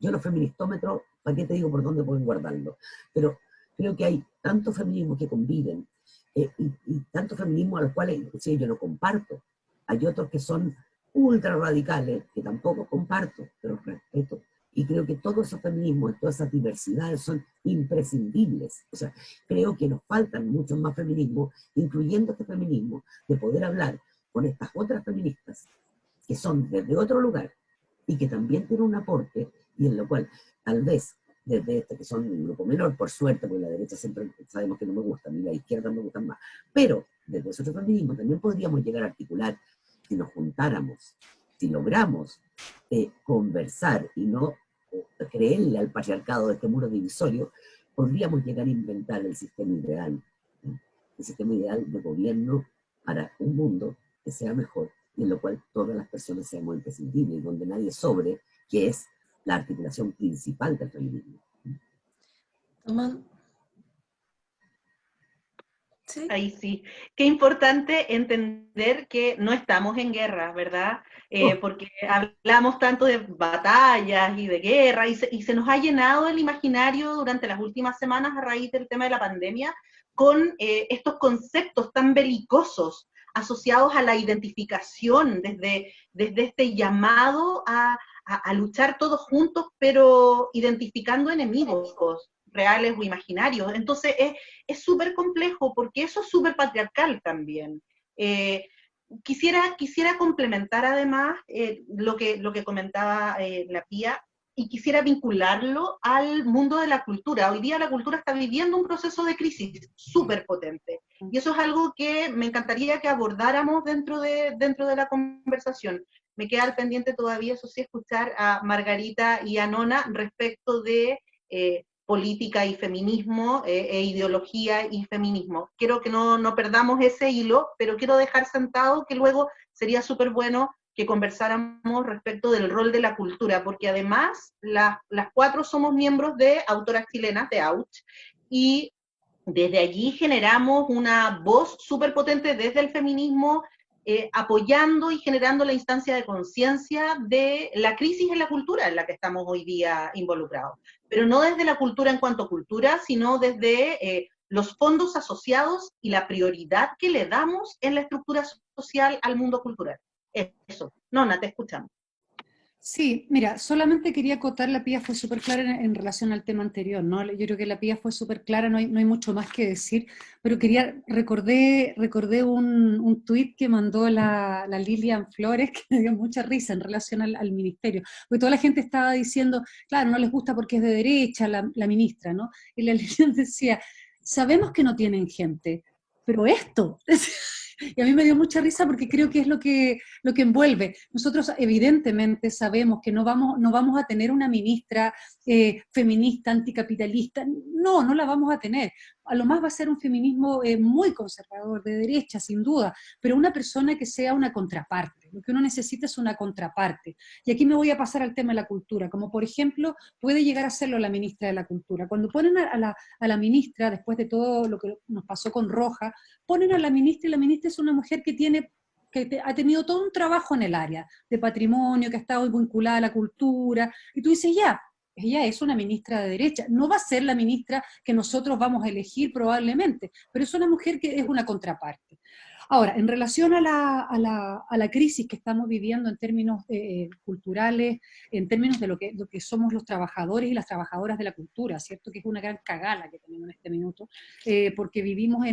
Yo los feministómetros, ¿para qué te digo por dónde pueden guardarlo? Pero creo que hay tantos feminismos que conviven y tantos feminismos a los cuales inclusive yo no comparto. Hay otros que son ultra radicales, que tampoco comparto, pero respeto. Y creo que todos esos feminismos, todas esas diversidades son imprescindibles. O sea, creo que nos faltan muchos más feminismos, incluyendo este feminismo, de poder hablar con estas otras feministas, que son desde otro lugar, y que también tienen un aporte, y en lo cual, tal vez, desde este, que son un grupo menor, por suerte, porque la derecha siempre sabemos que no me gustan, y la izquierda me gustan más, pero desde ese otro feminismo también podríamos llegar a articular, si nos juntáramos, si logramos conversar y no creerle al patriarcado de este muro divisorio, podríamos llegar a inventar el sistema ideal, ¿no? El sistema ideal de gobierno para un mundo que sea mejor, y en lo cual todas las personas seamos imprescindibles, y donde nadie sobre, que es la articulación principal del feminismo. ¿Sí? Ahí sí. Qué importante entender que no estamos en guerra, ¿verdad? Porque hablamos tanto de batallas y de guerra, y se nos ha llenado el imaginario durante las últimas semanas a raíz del tema de la pandemia con estos conceptos tan belicosos asociados a la identificación, desde este llamado a luchar todos juntos, pero identificando enemigos reales o imaginarios. Entonces es súper complejo porque eso es súper patriarcal también. Quisiera complementar además lo que comentaba la Pía, y quisiera vincularlo al mundo de la cultura. Hoy día la cultura está viviendo un proceso de crisis súper potente, y eso es algo que me encantaría que abordáramos dentro de la conversación. Me queda al pendiente todavía, eso sí, escuchar a Margarita y a Nona respecto de política y feminismo, ideología y feminismo. Quiero que no perdamos ese hilo, pero quiero dejar sentado que luego sería súper bueno que conversáramos respecto del rol de la cultura, porque además las cuatro somos miembros de Autoras Chilenas, de AUCH, y desde allí generamos una voz súper potente desde el feminismo, apoyando y generando la instancia de conciencia de la crisis en la cultura en la que estamos hoy día involucrados. Pero no desde la cultura en cuanto a cultura, sino desde los fondos asociados y la prioridad que le damos en la estructura social al mundo cultural. Eso. Nona, te escuchamos. Sí, mira, solamente quería acotar, la Pía fue súper clara en relación al tema anterior, ¿no? Yo creo que la Pía fue súper clara, no hay mucho más que decir, pero recordé un tuit que mandó la Lilian Flores, que me dio mucha risa en relación al ministerio, porque toda la gente estaba diciendo, claro, no les gusta porque es de derecha la ministra, ¿no? Y la Lilian decía, sabemos que no tienen gente, pero esto... Y a mí me dio mucha risa porque creo que es lo que envuelve. Nosotros evidentemente sabemos que no vamos a tener una ministra feminista, anticapitalista. No la vamos a tener. A lo más va a ser un feminismo muy conservador, de derecha, sin duda, pero una persona que sea una contraparte. Lo que uno necesita es una contraparte. Y aquí me voy a pasar al tema de la cultura, como por ejemplo puede llegar a serlo la ministra de la Cultura. Cuando ponen a la ministra, después de todo lo que nos pasó con Roja, ponen a la ministra, y la ministra es una mujer que ha tenido todo un trabajo en el área de patrimonio, que ha estado vinculada a la cultura, y tú dices, ya, ella es una ministra de derecha, no va a ser la ministra que nosotros vamos a elegir probablemente, pero es una mujer que es una contraparte. Ahora, en relación a la crisis que estamos viviendo en términos culturales, en términos de lo que somos los trabajadores y las trabajadoras de la cultura, ¿cierto? Que es una gran cagala que tenemos en este minuto, porque vivimos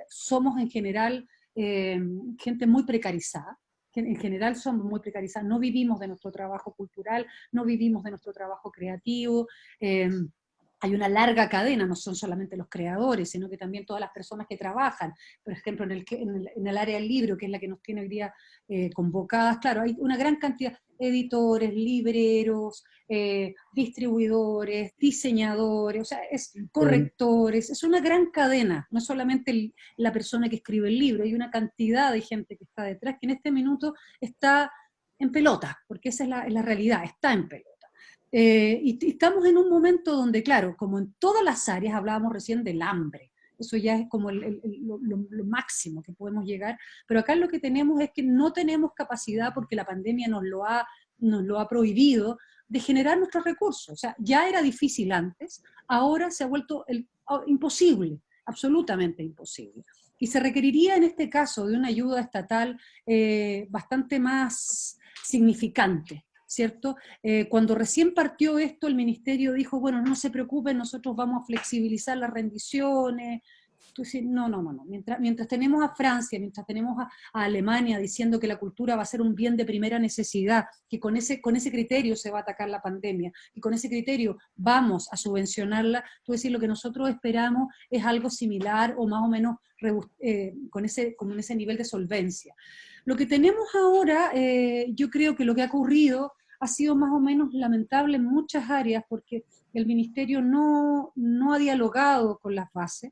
somos en general gente muy precarizada, que en general somos muy precarizados, no vivimos de nuestro trabajo cultural, no vivimos de nuestro trabajo creativo, hay una larga cadena, no son solamente los creadores, sino que también todas las personas que trabajan, por ejemplo, en el área del libro, que es la que nos tiene hoy día convocadas, claro, hay una gran cantidad, editores, libreros, distribuidores, diseñadores, o sea, correctores, es una gran cadena, no solamente la persona que escribe el libro, hay una cantidad de gente que está detrás, que en este minuto está en pelota, porque esa es la realidad, está en pelota. Y estamos en un momento donde, claro, como en todas las áreas, hablábamos recién del hambre, eso ya es como lo máximo que podemos llegar, pero acá lo que tenemos es que no tenemos capacidad, porque la pandemia nos lo ha prohibido, de generar nuestros recursos. O sea, ya era difícil antes, ahora se ha vuelto imposible, absolutamente imposible. Y se requeriría en este caso de una ayuda estatal bastante más significante, ¿cierto? Cuando recién partió esto, el ministerio dijo, bueno, no se preocupen, nosotros vamos a flexibilizar las rendiciones. Entonces, no. Mientras tenemos a Francia, mientras tenemos a Alemania diciendo que la cultura va a ser un bien de primera necesidad, que con ese criterio se va a atacar la pandemia, y con ese criterio vamos a subvencionarla, tú decir, lo que nosotros esperamos es algo similar o más o menos con ese nivel de solvencia. Lo que tenemos ahora, yo creo que lo que ha ocurrido ha sido más o menos lamentable en muchas áreas, porque el ministerio no ha dialogado con las bases,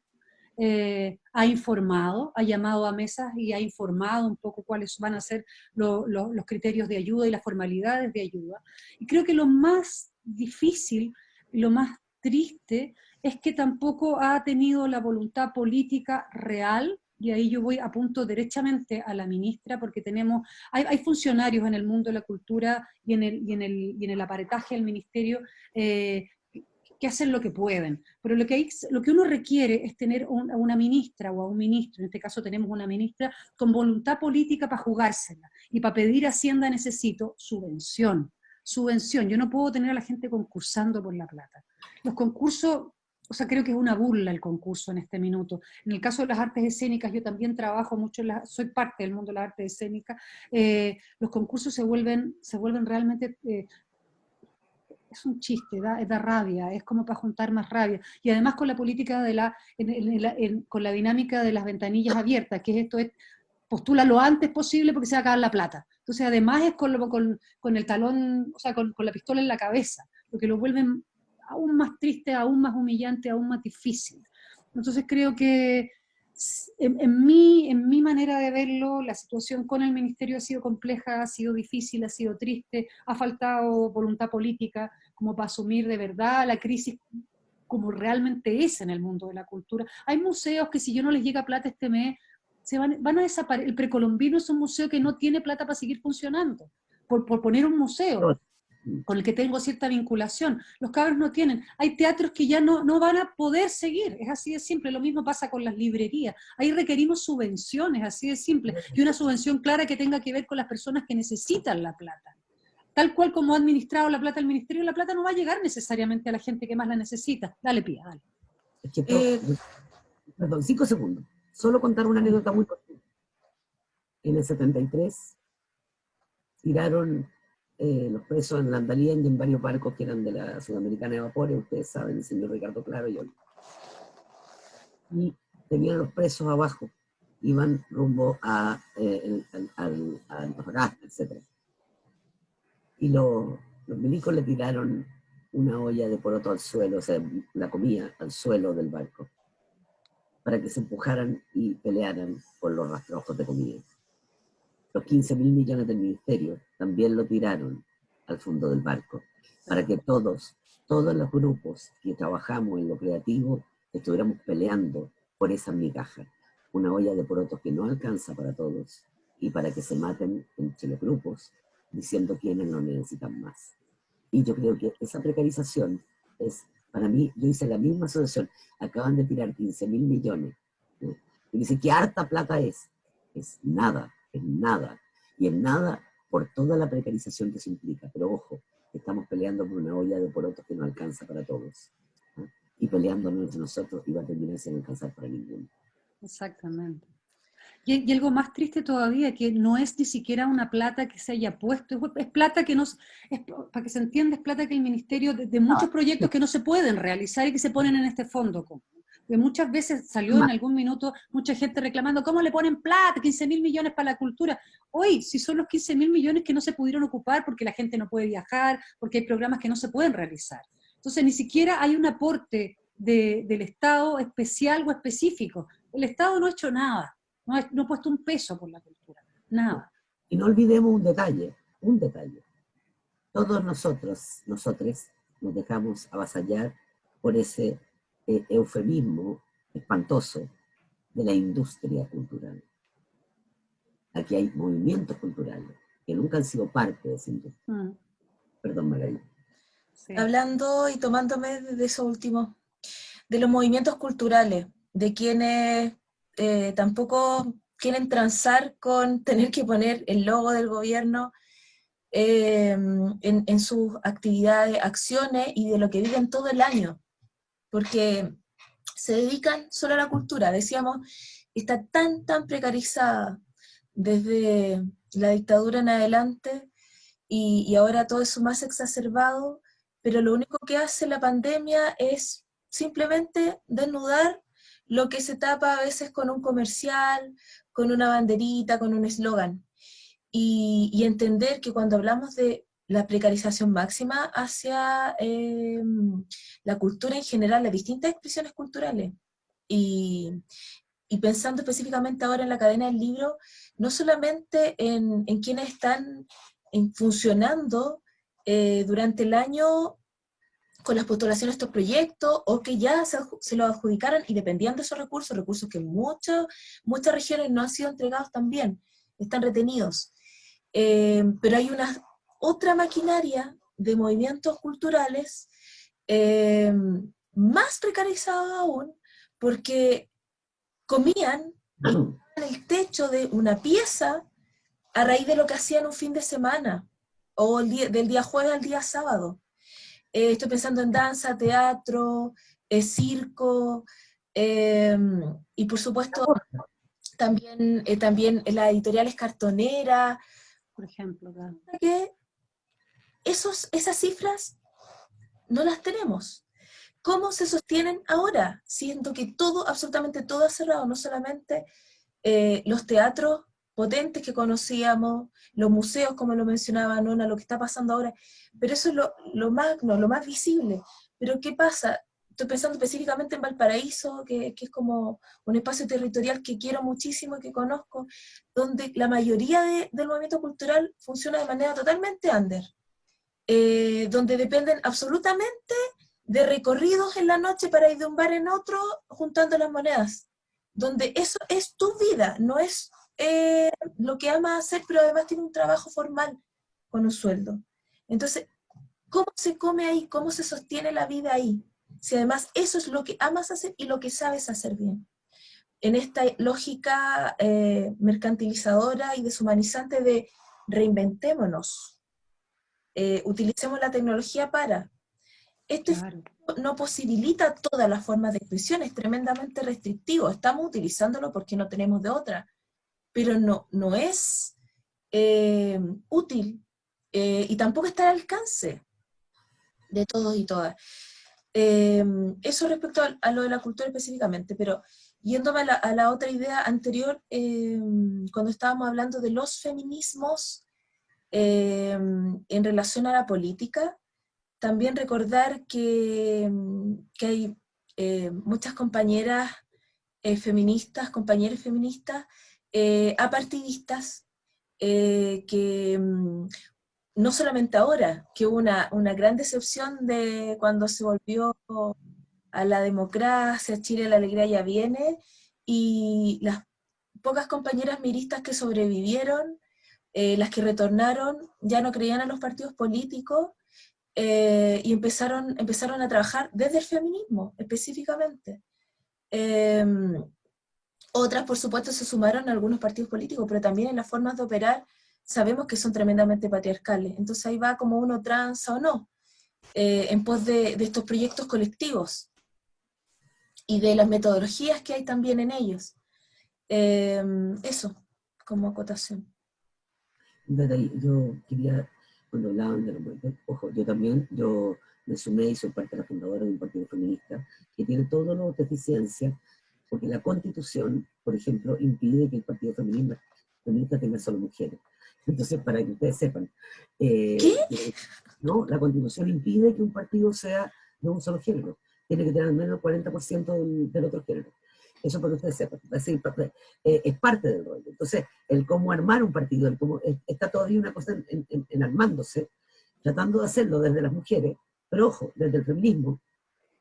ha informado, ha llamado a mesas y ha informado un poco cuáles van a ser los criterios de ayuda y las formalidades de ayuda. Y creo que lo más difícil, lo más triste, es que tampoco ha tenido la voluntad política real, y ahí yo apunto derechamente a la ministra, porque hay funcionarios en el mundo de la cultura y en el aparataje del ministerio que hacen lo que pueden, pero lo que uno requiere es tener a una ministra o a un ministro, en este caso tenemos una ministra, con voluntad política para jugársela, y para pedir a Hacienda necesito subvención, yo no puedo tener a la gente concursando por la plata. Los concursos, o sea, creo que es una burla el concurso en este minuto. En el caso de las artes escénicas, yo también trabajo mucho, soy parte del mundo de las artes escénicas, los concursos se vuelven realmente... es un chiste, da rabia, es como para juntar más rabia. Y además con la política con la dinámica de las ventanillas abiertas, que esto es, postula lo antes posible porque se va a acabar la plata. Entonces además es con el talón, o sea, con la pistola en la cabeza, lo que lo vuelven aún más triste, aún más humillante, aún más difícil. Entonces creo que En mi manera de verlo, la situación con el ministerio ha sido compleja, ha sido difícil, ha sido triste, ha faltado voluntad política como para asumir de verdad la crisis como realmente es en el mundo de la cultura. Hay museos que si yo no les llega plata este mes, van a desaparecer. El Precolombino es un museo que no tiene plata para seguir funcionando, por poner un museo con el que tengo cierta vinculación. Los cabros no tienen. Hay teatros que ya no van a poder seguir, es así de simple. Lo mismo pasa con las librerías. Ahí requerimos subvenciones, así de simple, y una subvención clara que tenga que ver con las personas que necesitan la plata. Tal cual como ha administrado la plata el ministerio, la plata no va a llegar necesariamente a la gente que más la necesita. Dale, Pía, dale. Es que, perdón, 5 segundos. Solo contar una anécdota muy corta. En el 73 tiraron los presos en Landalien y en varios barcos que eran de la Sudamericana de Vapores, ustedes saben, el señor Ricardo Claro y yo. Y tenían los presos abajo, iban rumbo a Antofagasta, etc. Y los milicos le tiraron una olla de poroto al suelo, o sea, la comida al suelo del barco, para que se empujaran y pelearan por los rastrojos de comida. Los 15.000 millones del ministerio también lo tiraron al fondo del barco, para que todos los grupos que trabajamos en lo creativo estuviéramos peleando por esa migaja, una olla de porotos que no alcanza para todos, y para que se maten entre los grupos, diciendo quiénes lo necesitan más. Y yo creo que esa precarización es, para mí, yo hice la misma asociación, acaban de tirar 15.000 millones, ¿no? Y dice, ¿qué harta plata es? Es nada. Y en nada por toda la precarización que se implica. Pero ojo, estamos peleando por una olla de porotos que no alcanza para todos, ¿no? Y peleándonos entre nosotros iba a terminar sin alcanzar para ninguno. Exactamente. Y algo más triste todavía, que no es ni siquiera una plata que se haya puesto, es plata que no, para que se entienda, es plata que el ministerio, de muchos proyectos que no se pueden realizar y que se ponen en este fondo común. Porque muchas veces salió en algún minuto mucha gente reclamando, ¿cómo le ponen plata? 15.000 millones para la cultura. Hoy, si son los 15.000 millones que no se pudieron ocupar porque la gente no puede viajar, porque hay programas que no se pueden realizar. Entonces, ni siquiera hay un aporte del Estado especial o específico. El Estado no ha hecho nada. No ha puesto un peso por la cultura, nada. Y no olvidemos un detalle. Todos nosotros nos dejamos avasallar por ese eufemismo espantoso de la industria cultural. Aquí hay movimientos culturales que nunca han sido parte de esa industria. Perdón, Margarita. Sí. Hablando y tomándome de eso último, de los movimientos culturales, de quienes tampoco quieren transar con tener que poner el logo del gobierno en sus actividades, acciones y de lo que viven todo el año, porque se dedican solo a la cultura. Decíamos, está tan precarizada desde la dictadura en adelante y ahora todo eso más exacerbado, pero lo único que hace la pandemia es simplemente desnudar lo que se tapa a veces con un comercial, con una banderita, con un eslogan. Y entender que cuando hablamos de la precarización máxima hacia la cultura en general, las distintas expresiones culturales, y pensando específicamente ahora en la cadena del libro, no solamente en quienes están funcionando durante el año con las postulaciones de estos proyectos, o que ya se lo adjudicaron y dependían de esos recursos que muchas regiones no han sido entregados también, están retenidos. Pero hay una otra maquinaria de movimientos culturales más precarizada aún, porque comían en el techo de una pieza a raíz de lo que hacían un fin de semana, o del día jueves al día sábado. Estoy pensando en danza, teatro, circo, y por supuesto también las editoriales cartoneras, por ejemplo. Claro. Que esas cifras no las tenemos. ¿Cómo se sostienen ahora? Siento que absolutamente todo ha cerrado, no solamente los teatros potentes que conocíamos, los museos, como lo mencionaba Nona, lo que está pasando ahora, pero eso es lo magno, lo más visible. Pero ¿qué pasa? estoy pensando específicamente en Valparaíso, que es como un espacio territorial que quiero muchísimo y que conozco, donde la mayoría del movimiento cultural funciona de manera totalmente under, donde dependen absolutamente de recorridos en la noche para ir de un bar en otro juntando las monedas, donde eso es tu vida, no es lo que amas hacer, pero además tiene un trabajo formal con un sueldo. Entonces, ¿cómo se come ahí? ¿Cómo se sostiene la vida ahí? Si además eso es lo que amas hacer y lo que sabes hacer bien. En esta lógica mercantilizadora y deshumanizante de reinventémonos, utilicemos la tecnología para... Esto Claro. no posibilita todas las formas de expresión, es tremendamente restrictivo, estamos utilizándolo porque no tenemos de otra, pero no es útil y tampoco está al alcance de todos y todas. Eso respecto a lo de la cultura específicamente, pero yéndome a la otra idea anterior, cuando estábamos hablando de los feminismos en relación a la política, también recordar que hay muchas compañeras feministas, compañeros feministas, apartidistas, que no solamente ahora, que hubo una gran decepción de cuando se volvió a la democracia, Chile la alegría ya viene, y las pocas compañeras miristas que sobrevivieron, las que retornaron, ya no creían en los partidos políticos, y empezaron a trabajar desde el feminismo, específicamente. Otras, por supuesto, se sumaron a algunos partidos políticos, pero también en las formas de operar sabemos que son tremendamente patriarcales. Entonces ahí va como uno tranza o no, en pos de estos proyectos colectivos y de las metodologías que hay también en ellos. Eso, como acotación. Yo quería, cuando hablaban de los... Ojo, yo me sumé y soy parte de la fundadora de un partido feminista que tiene todas las deficiencias, porque la Constitución, por ejemplo, impide que el partido feminista tenga solo mujeres. Entonces, para que ustedes sepan, no, la Constitución impide que un partido sea de un solo género. Tiene que tener al menos el 40% del otro género. Eso para que ustedes sepan. Es parte del rol. Entonces, el cómo armar un partido, está todavía una cosa en armándose, tratando de hacerlo desde las mujeres, pero ojo, desde el feminismo,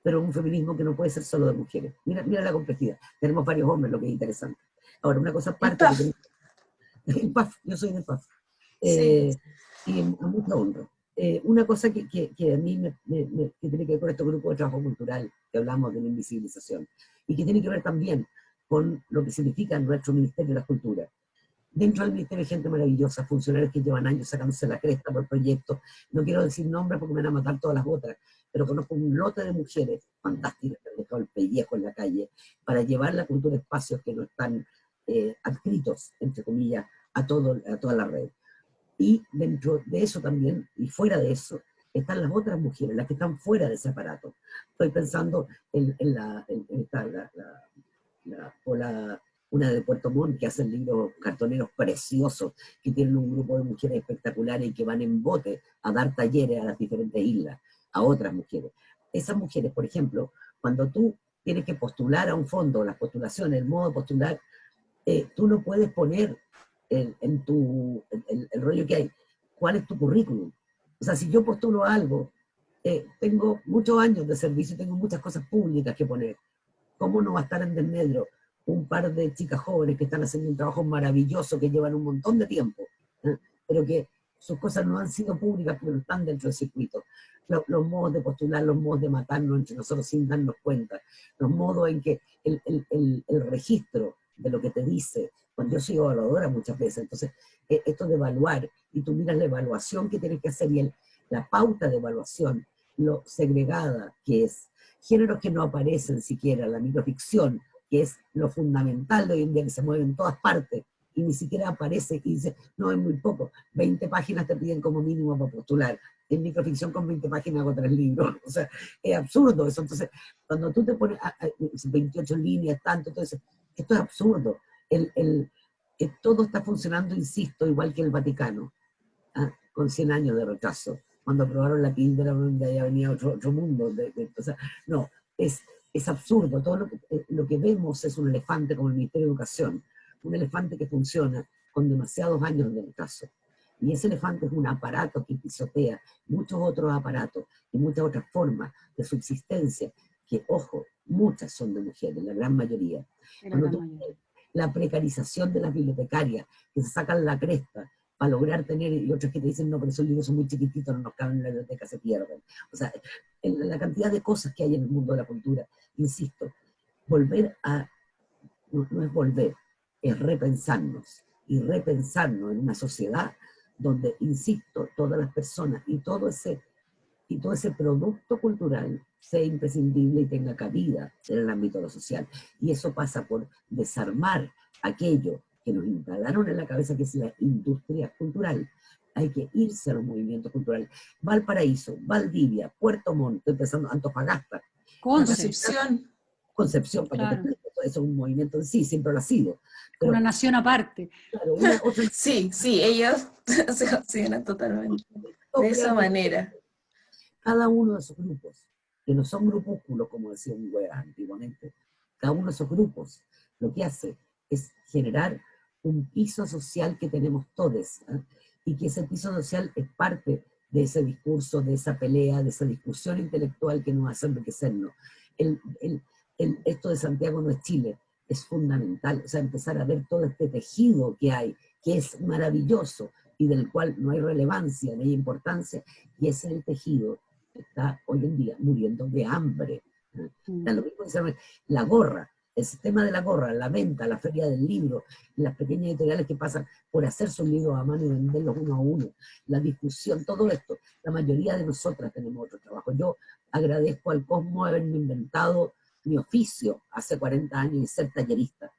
pero un feminismo que no puede ser solo de mujeres. Mira la complejidad. Tenemos varios hombres, lo que es interesante. Ahora, una cosa aparte... El PAF, yo soy del PAF. Sí. Y a mucha honra. Una cosa que a mí que tiene que ver con este grupo de trabajo cultural, que hablamos de la invisibilización, y que tiene que ver también con lo que significa nuestro Ministerio de las Culturas. Dentro del Ministerio hay gente maravillosa, funcionarios que llevan años sacándose la cresta por proyectos. No quiero decir nombres porque me van a matar todas las otras, pero conozco un lote de mujeres fantásticas que han dejado el pellejo en la calle para llevar la cultura a espacios que no están adscritos, entre comillas, a toda la red. Y dentro de eso también, y fuera de eso, están las otras mujeres, las que están fuera de ese aparato. Estoy pensando en una de Puerto Montt, que hacen libros cartoneros preciosos, que tienen un grupo de mujeres espectaculares y que van en bote a dar talleres a las diferentes islas, a otras mujeres. Esas mujeres, por ejemplo, cuando tú tienes que postular a un fondo, las postulaciones, el modo de postular, tú no puedes poner el rollo que hay, cuál es tu currículum. O sea, si yo postulo algo, tengo muchos años de servicio, tengo muchas cosas públicas que poner. ¿Cómo no va a estar en desmedro un par de chicas jóvenes que están haciendo un trabajo maravilloso, que llevan un montón de tiempo, pero que sus cosas no han sido públicas, pero están dentro del circuito? Los modos de postular, los modos de matarnos entre nosotros sin darnos cuenta, los modos en que el registro de lo que te dice, cuando yo soy evaluadora muchas veces, entonces esto de evaluar, y tú miras la evaluación que tienes que hacer y la pauta de evaluación, lo segregada que es, géneros que no aparecen siquiera, la microficción, que es lo fundamental de hoy en día, que se mueve en todas partes, y ni siquiera aparece y dice, no, es muy poco, 20 páginas te piden como mínimo para postular, en microficción con 20 páginas hago 3 libros, o sea, es absurdo eso. Entonces, cuando tú te pones 28 líneas, tanto, entonces, esto es absurdo. Todo está funcionando, insisto, igual que el Vaticano, con 100 años de retraso, cuando aprobaron la píldora donde ya venía otro mundo. O sea, no, es absurdo. Todo lo que vemos es un elefante como el Ministerio de Educación, un elefante que funciona con demasiados años de retraso. Y ese elefante es un aparato que pisotea muchos otros aparatos y muchas otras formas de subsistencia, que, ojo, muchas son de mujeres, la gran mayoría. La precarización de las bibliotecarias, que se sacan la cresta para lograr tener, y otras que te dicen, no, pero esos libros son muy chiquititos, no nos caben en la biblioteca, se pierden. O sea, la cantidad de cosas que hay en el mundo de la cultura, insisto, volver a, no es volver, es repensarnos, y repensarnos en una sociedad donde, insisto, todas las personas y todo ese producto cultural sea imprescindible y tenga cabida en el ámbito de lo social. Y eso pasa por desarmar aquello que nos instalaron en la cabeza, que es la industria cultural. Hay que irse a los movimientos culturales. Valparaíso, Valdivia, Puerto Montt, estoy pensando, Antofagasta, Concepción, para claro. que te explique, eso es un movimiento en sí, siempre lo ha sido. Pero, una nación aparte. Claro, otra... Sí, ellos se consideran totalmente de esa manera. Cada uno de esos grupos, que no son grupúsculos, como decía un güey antiguamente, cada uno de esos grupos lo que hace es generar un piso social que tenemos todos, ¿eh? Y que ese piso social es parte de ese discurso, de esa pelea, de esa discusión intelectual que nos hace enriquecernos. Esto de Santiago no es Chile, es fundamental, o sea, empezar a ver todo este tejido que hay, que es maravilloso y del cual no hay relevancia, no hay importancia, y ese es el tejido que está hoy en día muriendo de hambre. Lo mismo dice la gorra, el sistema de la gorra, la venta, la feria del libro, las pequeñas editoriales que pasan por hacer sus libros a mano y venderlos uno a uno, la discusión, todo esto. La mayoría de nosotras tenemos otro trabajo. Yo agradezco al Cosmo haberme inventado mi oficio hace 40 años y ser tallerista.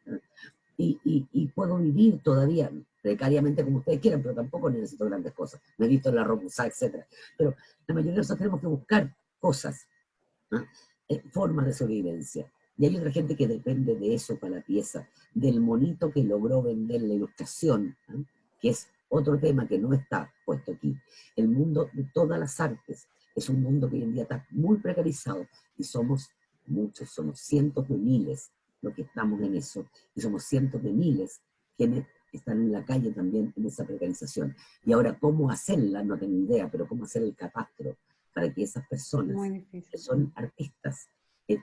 Y puedo vivir todavía precariamente como ustedes quieran, pero tampoco necesito grandes cosas. Me he visto en la Romusá, etc. Pero la mayoría de nosotros tenemos que buscar cosas, ¿no? Formas de sobrevivencia. Y hay otra gente que depende de eso para la pieza, del monito que logró vender la ilustración, ¿no? Que es otro tema que no está puesto aquí. El mundo de todas las artes es un mundo que hoy en día está muy precarizado y somos muchos, somos cientos de miles los que estamos en eso, y somos cientos de miles quienes están en la calle también en esa precarización. Y ahora, ¿cómo hacerla? No tengo idea, pero ¿cómo hacer el catastro para que esas personas que son artistas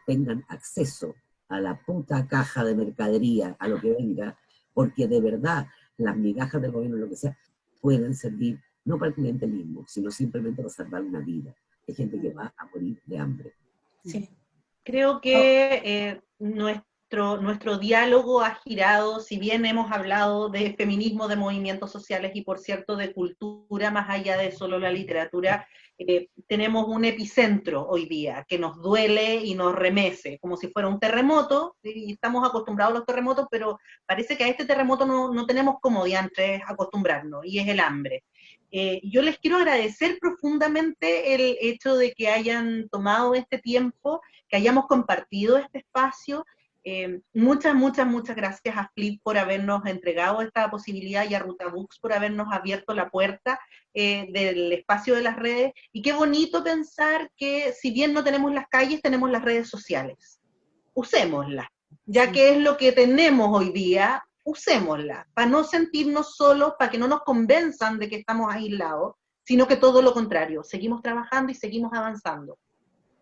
tengan acceso a la puta caja de mercadería, a lo que venga, porque de verdad las migajas del gobierno, lo que sea, pueden servir no para el clientelismo, sino simplemente para salvar una vida. Hay gente que va a morir de hambre. Sí. Creo que nuestro diálogo ha girado, si bien hemos hablado de feminismo, de movimientos sociales y, por cierto, de cultura, más allá de solo la literatura, tenemos un epicentro hoy día que nos duele y nos remece, como si fuera un terremoto, y estamos acostumbrados a los terremotos, pero parece que a este terremoto no tenemos como diantres acostumbrarnos, y es el hambre. Yo les quiero agradecer profundamente el hecho de que hayan tomado este tiempo, que hayamos compartido este espacio. Muchas gracias a Flip por habernos entregado esta posibilidad y a Ruta Books por habernos abierto la puerta del espacio de las redes. Y qué bonito pensar que si bien no tenemos las calles, tenemos las redes sociales. Usémoslas, ya que es lo que tenemos hoy día, usémoslas, para no sentirnos solos, para que no nos convenzan de que estamos aislados, sino que todo lo contrario, seguimos trabajando y seguimos avanzando.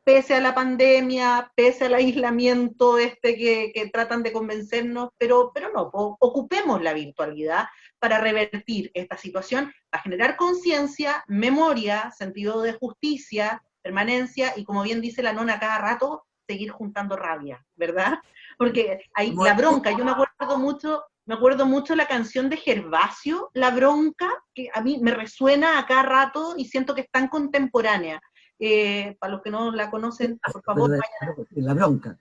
Pese a la pandemia, pese al aislamiento que tratan de convencernos, pero no, ocupemos la virtualidad para revertir esta situación, para generar conciencia, memoria, sentido de justicia, permanencia, y como bien dice la nona cada rato, seguir juntando rabia, ¿verdad? Porque hay la bronca, yo me acuerdo mucho la canción de Gervasio, La Bronca, que a mí me resuena a cada rato y siento que es tan contemporánea. Para los que no la conocen, por favor, vayan. La Bronca.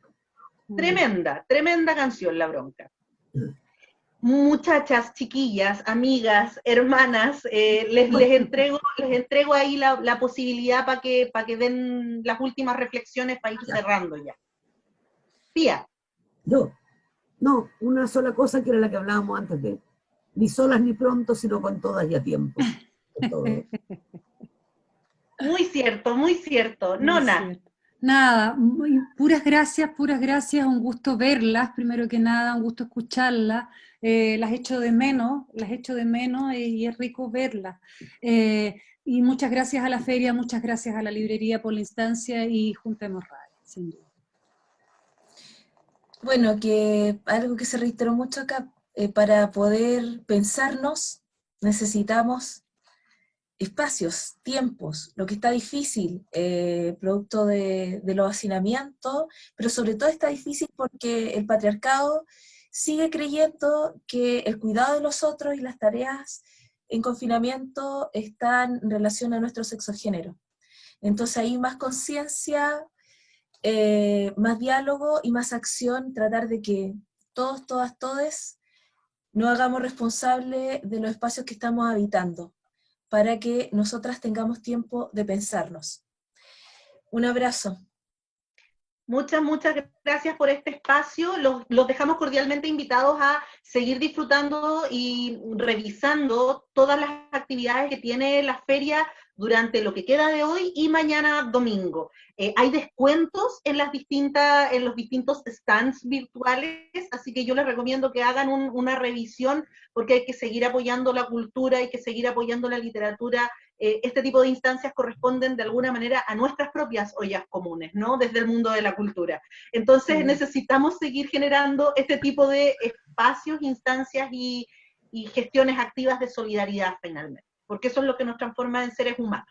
Tremenda canción, La Bronca. Muchachas, chiquillas, amigas, hermanas, les entrego ahí la posibilidad para que den las últimas reflexiones para ir cerrando ya. Pía. No, una sola cosa que era la que hablábamos antes de, ni solas ni pronto, sino con todas y a tiempo. Muy cierto, muy cierto. Nona. Nada, puras gracias, un gusto verlas, primero que nada, un gusto escucharlas, las echo de menos, y es rico verlas. Y muchas gracias a la feria, muchas gracias a la librería por la instancia y Juntemos Radio, sin duda. Bueno, que algo que se reiteró mucho acá, para poder pensarnos necesitamos espacios, tiempos, lo que está difícil, producto de los hacinamientos, pero sobre todo está difícil porque el patriarcado sigue creyendo que el cuidado de los otros y las tareas en confinamiento están en relación a nuestro sexogénero. Entonces hay más conciencia, más diálogo y más acción, tratar de que todos, todas, todes nos hagamos responsables de los espacios que estamos habitando, para que nosotras tengamos tiempo de pensarnos. Un abrazo. Muchas, muchas gracias por este espacio. Los dejamos cordialmente invitados a seguir disfrutando y revisando todas las actividades que tiene la feria durante lo que queda de hoy y mañana domingo. Hay descuentos en los distintos stands virtuales, así que yo les recomiendo que hagan una revisión, porque hay que seguir apoyando la cultura, hay que seguir apoyando la literatura. Este tipo de instancias corresponden de alguna manera a nuestras propias ollas comunes, ¿no? Desde el mundo de la cultura. Entonces necesitamos seguir generando este tipo de espacios, instancias y gestiones activas de solidaridad finalmente, porque eso es lo que nos transforma en seres humanos.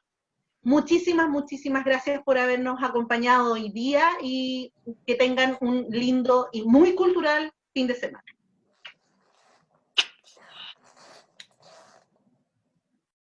Muchísimas, muchísimas gracias por habernos acompañado hoy día y que tengan un lindo y muy cultural fin de semana.